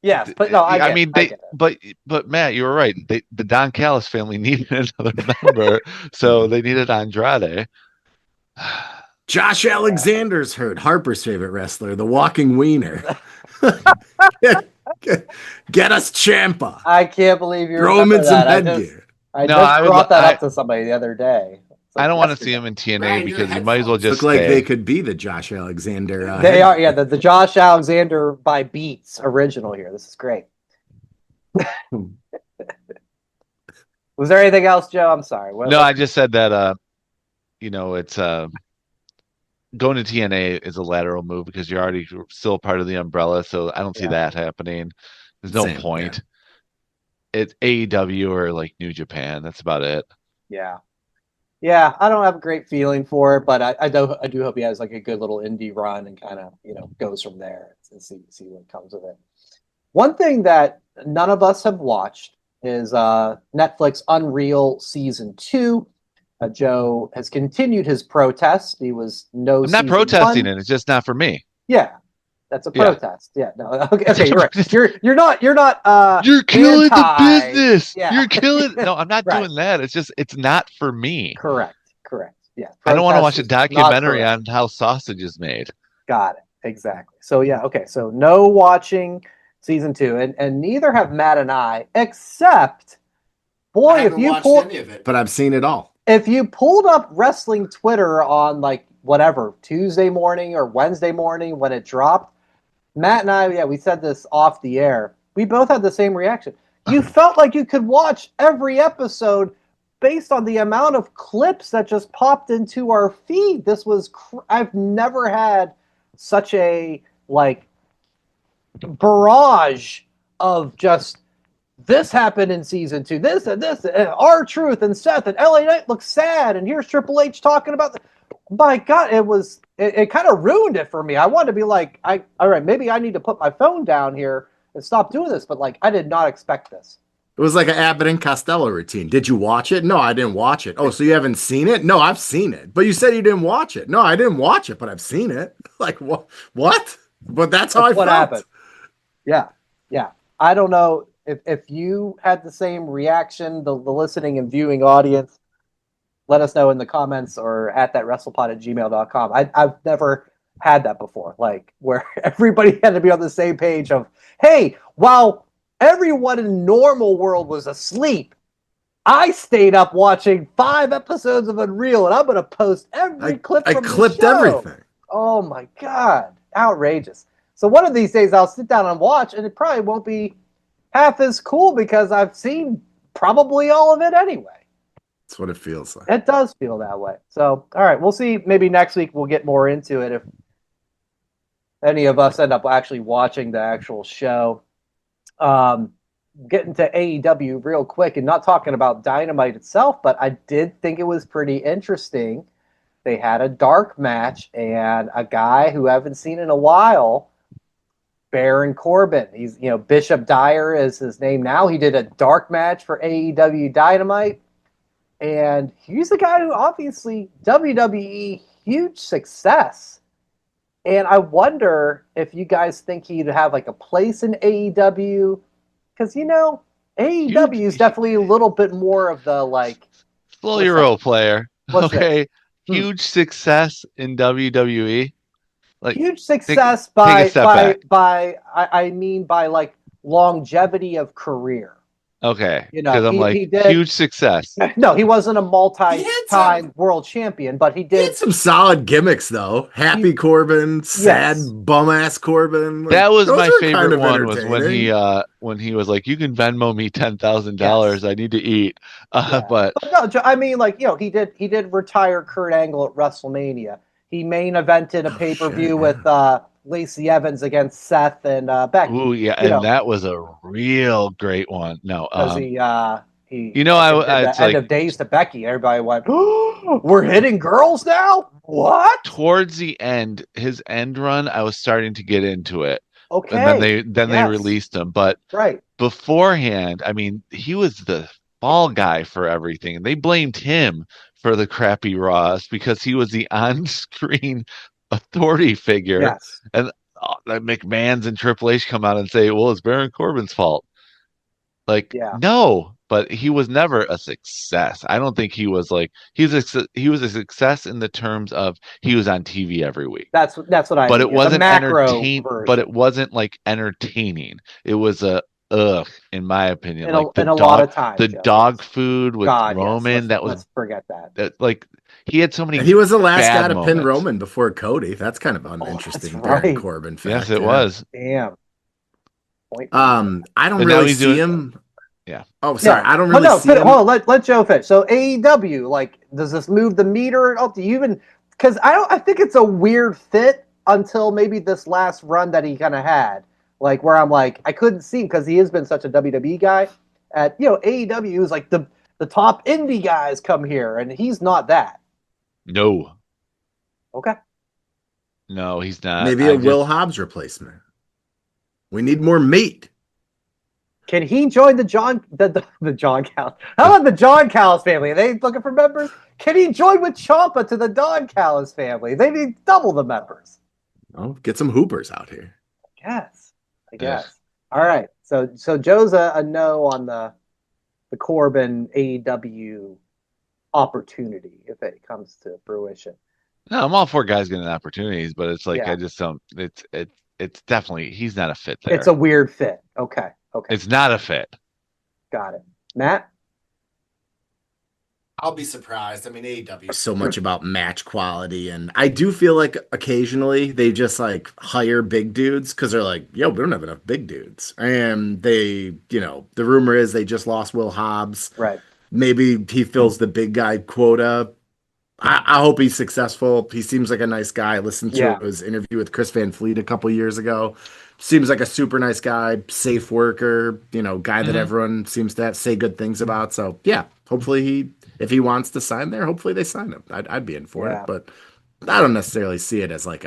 yes, but no, I mean, but Matt, you were right. The Don Callis family needed another member, so they needed Andrade. Josh Alexander's hurt. Harper's favorite wrestler, the walking wiener. Get us Ciampa. I can't believe you're throw him in some headgear. I brought that up to somebody the other day. I don't want to see him in TNA because you might as well just look like they could be the Josh Alexander. They are, yeah, the Josh Alexander by Beats original here. This is great. Was there anything else, Joe? I'm sorry. No, I just said that. It's going to TNA is a lateral move because you're already still part of the umbrella. So I don't see that happening. There's no point. Yeah. It's AEW or like New Japan. That's about it. Yeah. Yeah, I don't have a great feeling for it, but I do hope he has like a good little indie run and kind of, goes from there and see what comes of it. One thing that none of us have watched is Netflix Unreal Season 2. Joe has continued his protest. He was I'm not protesting it. It's just not for me. Yeah. That's a protest. Yeah. No. Okay. You're right. You're not. You're killing the business. Yeah. You're killing. No, I'm not doing that. It's just it's not for me. Correct. Yeah. I don't want to watch a documentary on how sausage is made. Got it. Exactly. So yeah. Okay. So no watching Season 2, and neither have Matt and I, except boy, if you pulled any of it, but I've seen it all. If you pulled up wrestling Twitter on like whatever Tuesday morning or Wednesday morning when it dropped. Matt and I, we said this off the air. We both had the same reaction. You felt like you could watch every episode based on the amount of clips that just popped into our feed. This was, I've never had such a barrage of just, this happened in Season 2, this and this, and R-Truth and Seth and LA Knight looks sad, and here's Triple H talking about my God, it kind of ruined it for me. I wanted to be like, all right, maybe I need to put my phone down here and stop doing this, but I did not expect this. It was like an Abbott and Costello routine. Did you watch it? No, I didn't watch it. Oh, so you haven't seen it? No, I've seen it. But you said you didn't watch it. No, I didn't watch it, but I've seen it. Like, what? But that's how I felt. What happened? Yeah. I don't know if you had the same reaction, the listening and viewing audience. Let us know in the comments or at thatwrestlepod@gmail.com. I've never had that before, where everybody had to be on the same page of, hey, while everyone in normal world was asleep, I stayed up watching 5 episodes of Unreal, and I'm going to post every clip from the show. I clipped everything. Oh, my God. Outrageous. So one of these days I'll sit down and watch, and it probably won't be half as cool because I've seen probably all of it anyway. That's what it feels like. It does feel that way. So, all right, we'll see. Maybe next week we'll get more into it if any of us end up actually watching the actual show. Getting to AEW real quick and not talking about Dynamite itself, but I did think it was pretty interesting. They had a dark match, and a guy who I haven't seen in a while, Baron Corbin. He's, Bishop Dyer is his name now. He did a dark match for AEW Dynamite. And he's a guy who obviously WWE, huge success. And I wonder if you guys think he'd have a place in AEW. Because, AEW is definitely a little bit more of the Blow What's your that? role player. What's this? Okay. Huge success in WWE. Like Huge take success a step back. I mean by like longevity of career. Okay. You know, Because I'm like, he did. huge success. No, he wasn't a He had multi-time some- world champion, but he He had did. some solid gimmicks though. Happy Corbin, sad Yes. bum ass Corbin. Like, That was those my are favorite kind of one was when entertaining. he was like, you can Venmo me $10,000. Yes. I need to eat. Yeah. But But no, I mean, like, you know, he did retire Kurt Angle at WrestleMania. He main evented a Oh, pay-per-view shit, with Lacey Evans against Seth and Becky. ooh, yeah, You and know, that was a real great one. No, because he you know, fucking did it's the end like of days to Becky. Everybody went, oh, we're hitting girls now? What? towards the end, his end run, I was starting to get into it, and then Okay. they Yes. released him. But Right. beforehand, I mean, he was the fall guy for everything, and they blamed him for the crappy Raws because he was the on-screen authority figure. Yes. And like McMahon's and Triple H come out and say, "Well, it's Baron Corbin's fault." Like, Yeah. no, but he was never a success. I don't think he was like he was a success in the terms of he was on TV every week. That's what I But mean. it Yeah, the wasn't macro but version it wasn't like entertaining. It was a ugh, in my opinion. Like in a lot of times, the Joe. dog Yes. food with God, yes. Roman, Let's forget that. that like he had so And many he was the last guy bad to pin moments. Roman before Cody. That's kind of an Oh, interesting that's Baron right. Corbin fact. Yes, it yeah. was. Damn. Point for you. I don't But now really he's see doing him. yeah. Oh, sorry. Yeah. I don't But really no, see him. hold on, let Joe finish. So AEW, like, does this move the meter up? Do you even because I think it's a weird fit until maybe this last run that he kind of had. Like where I'm like, I couldn't see him because he has been such a WWE guy. At AEW is like the top indie guys come here, and he's not that. No. Okay. No, he's not. Maybe a Will Hobbs replacement. We need more meat. Can he join the John Callis? How about the John Callis family? Are they looking for members? Can he join with Ciampa to the Don Callis family? They need double the members. Oh, get some hoopers out here. I guess. All right. So Joe's a no on the Corbin AEW opportunity if it comes to fruition. No, I'm all for guys getting opportunities, but it's like Yeah. I just don't. It's definitely he's not a fit there. It's a weird fit. Okay. It's not a fit. Got it. Matt? I'll be surprised. I mean, AEW is so much about match quality, and I do feel like occasionally they just like hire big dudes because they're like, yo, we don't have enough big dudes. And they, the rumor is they just lost Will Hobbs. Right. Maybe he fills the big guy quota. I hope he's successful. He seems like a nice guy. I listened to his interview with Chris Van Fleet a couple years ago. Seems like a super nice guy, safe worker, guy that everyone seems to say good things about. So yeah, hopefully if he wants to sign there, hopefully they sign him. I'd be in for it, but I don't necessarily see it as like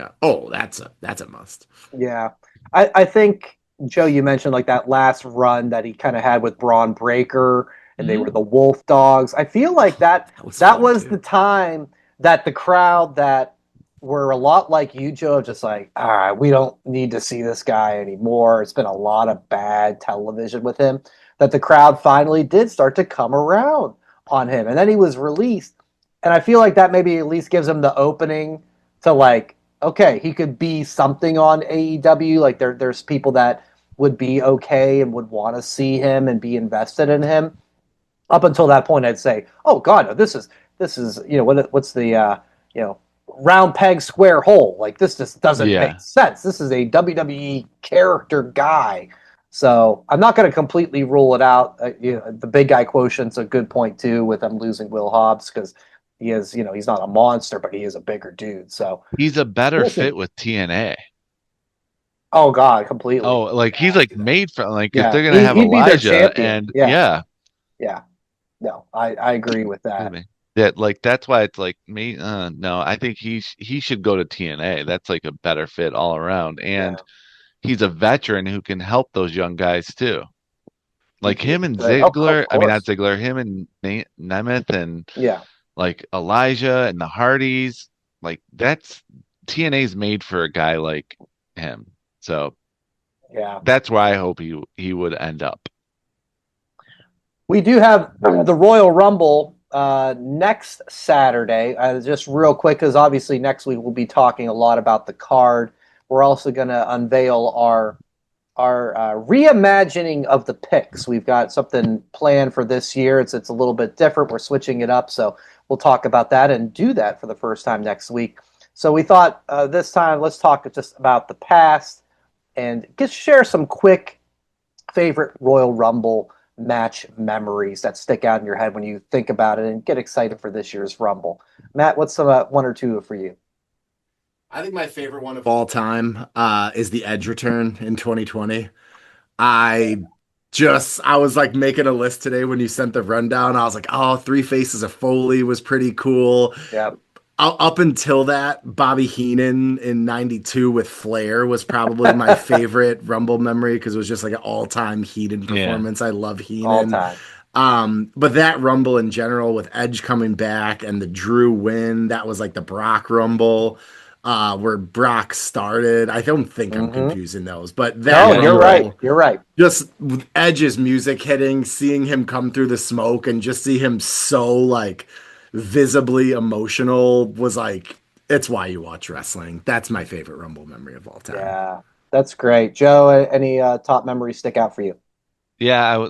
that's a must. Yeah. I think, Joe, you mentioned like that last run that he kind of had with Braun Breaker and they were the Wolf Dogs. I feel like that was the time that the crowd that were a lot like you, Joe, just like, all right, we don't need to see this guy anymore. It's been a lot of bad television with him, that the crowd finally did start to come around on him. And then he was released. And I feel like that maybe at least gives him the opening to like, okay, he could be something on AEW. Like there's people that would be okay and would want to see him and be invested in him. Up until that point, I'd say, oh God, no, this is what's the round peg square hole? Like this just doesn't make sense. This is a WWE character guy. So I'm not going to completely rule it out. The big guy quotient's a good point too with them losing Will Hobbs because he is, he's not a monster, but he is a bigger dude. So he's a better fit with TNA. Oh God, completely. Oh, like he's like made for like if they're gonna have he'd Elijah and yeah. No, I agree with that. That's why it's like me. No, I think he should go to TNA. That's like a better fit all around, and he's a veteran who can help those young guys too. Like him and Ziggler. I mean, not Ziggler. Him and Nemeth and like Elijah and the Hardys. Like that's TNA's made for a guy like him. So that's where I hope he would end up. We do have the Royal Rumble next Saturday, just real quick, because obviously next week we'll be talking a lot about the card. We're also going to unveil our reimagining of the picks. We've got something planned for this year. It's a little bit different. We're switching it up, so we'll talk about that and do that for the first time next week. So we thought this time let's talk just about the past and just share some quick favorite Royal Rumble match memories that stick out in your head when you think about it and get excited for this year's Rumble. Matt, what's some one or two for you? I think my favorite one of all time is the Edge return in 2020. I was like making a list today when you sent the rundown. I was like, oh, Three Faces of Foley was pretty cool. Yeah. Up until that, Bobby Heenan in '92 with Flair was probably my favorite Rumble memory because it was just like an all-time Heenan performance. I love Heenan. All time. But that Rumble in general with Edge coming back and the Drew win, that was like the Brock Rumble where Brock started. I don't think I'm confusing those, but that No, you're right. You're right. Just with Edge's music hitting, seeing him come through the smoke and just see him so like visibly emotional was like, it's why you watch wrestling. That's my favorite Rumble memory of all time. Yeah, that's great. Joe, any top memories stick out for you? Yeah,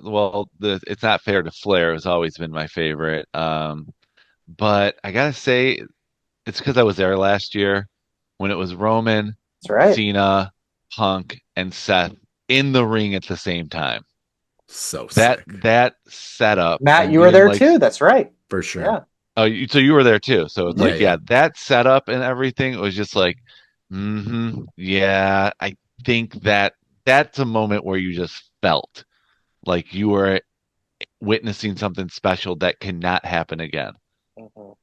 it's not fair to Flair has always been my favorite. But I gotta say, it's because I was there last year when it was Roman, That's right. Cena, Punk, and Seth in the ring at the same time. So That sick. that setup. Matt, you were there too. That's right. For sure. Yeah. Oh, so you were there too. So it's Yeah. that setup and everything was just like, yeah, I think that's a moment where you just felt like you were witnessing something special that cannot happen again. Mhm.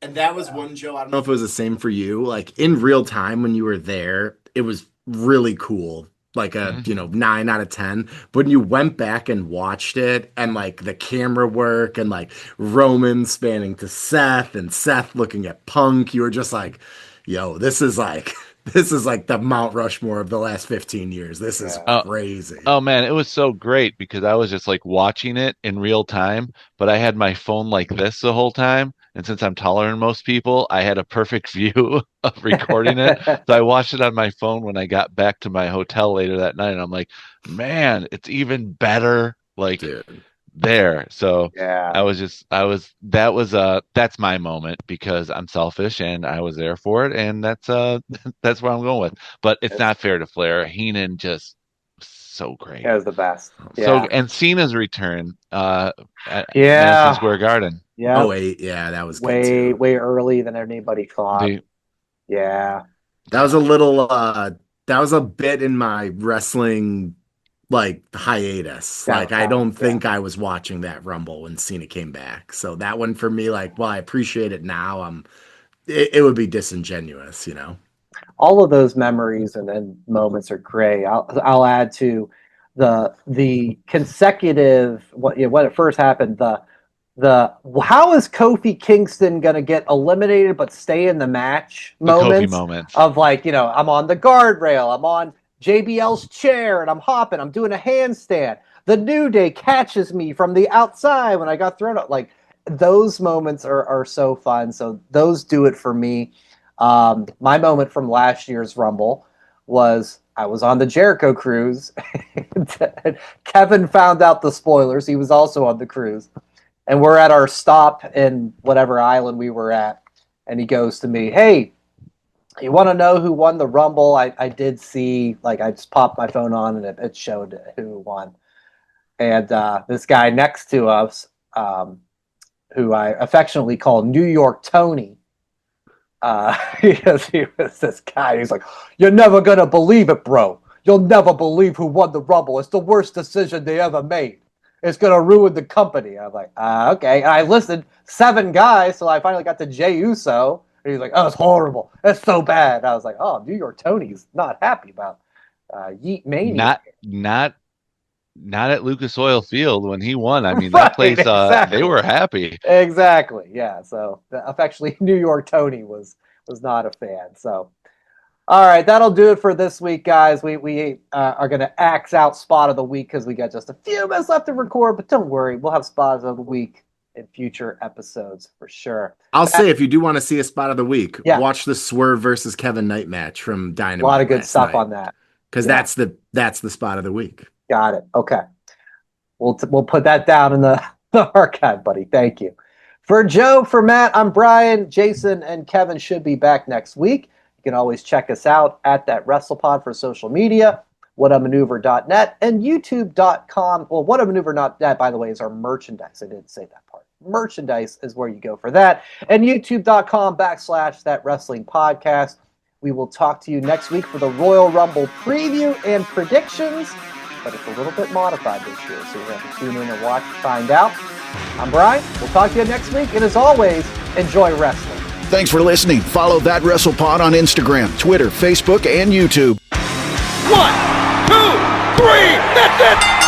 And that was one, Joe. I don't know if it was the same for you. Like in real time when you were there, it was really cool. Like a, 9 out of 10. But when you went back and watched it and like the camera work and like Roman spanning to Seth and Seth looking at Punk, you were just like, yo, this is like the Mount Rushmore of the last 15 years. This is crazy. Oh man, it was so great because I was just like watching it in real time, but I had my phone like this the whole time. And since I'm taller than most people, I had a perfect view of recording it. So I watched it on my phone when I got back to my hotel later that night. And I'm like, man, it's even better like Dude. there. So Yeah. that's my moment because I'm selfish and I was there for it. And that's what I'm going with. But it's not fair to Flair. Heenan just so great. It was the best. Yeah. So and Cena's return at Yeah. Madison Square Garden. Yeah. Oh, wait. Yeah, that was way, good too. way early than anybody thought. Yeah. That was a little that was a bit in my wrestling like hiatus. Like I don't think I was watching that Rumble when Cena came back. So that one for me, like, while I appreciate it now, it would be disingenuous, you know. All of those memories and moments are great. I'll add to the consecutive when it first happened, the how is Kofi Kingston going to get eliminated but stay in the match moments of like, I'm on the guardrail, I'm on JBL's chair and I'm hopping, I'm doing a handstand. The New Day catches me from the outside when I got thrown out. Like those moments are so fun. So those do it for me. My moment from last year's Rumble was I was on the Jericho cruise. Kevin found out the spoilers. He was also on the cruise. And we're at our stop in whatever island we were at. And he goes to me, hey, you want to know who won the Rumble? I did see, like, I just popped my phone on and it showed who won. And this guy next to us, who I affectionately call New York Tony, he was this guy. He's like, you're never going to believe it, bro. You'll never believe who won the Rumble. It's the worst decision they ever made. It's going to ruin the company. I'm like, okay. And I listed 7 guys, so I finally got to Jey Uso. And he's like, oh, it's horrible. It's so bad. And I was like, oh, New York Tony's not happy about Yeet Mania. Not at Lucas Oil Field when he won. I mean, that place, exactly. They were happy. Exactly. Yeah. So affectionately, New York Tony was not a fan. So, all right, that'll do it for this week, guys. We are going to axe out spot of the week because we got just a few minutes left to record, but don't worry, we'll have spot of the week in future episodes for sure. I'll say, if you do want to see a spot of the week, Yeah. watch the Swerve versus Kevin Knight match from Dynamite. A lot of good stuff on that. Because that's the spot of the week. Got it. Okay. We'll put that down in the archive, buddy. Thank you. For Joe, for Matt, I'm Brian. Jason and Kevin should be back next week. You can always check us out at that WrestlePod for social media, whatamaneuver.net, and youtube.com. Well, whatamaneuver.net, by the way, is our merchandise. I didn't say that part. Merchandise is where you go for that. And youtube.com/that wrestling podcast. We will talk to you next week for the Royal Rumble preview and predictions, but it's a little bit modified this year, so you have to tune in and watch to find out. I'm Brian. We'll talk to you next week, and as always, enjoy wrestling. Thanks for listening. Follow That WrestlePod on Instagram, Twitter, Facebook, and YouTube. 1, 2, 3, that's it!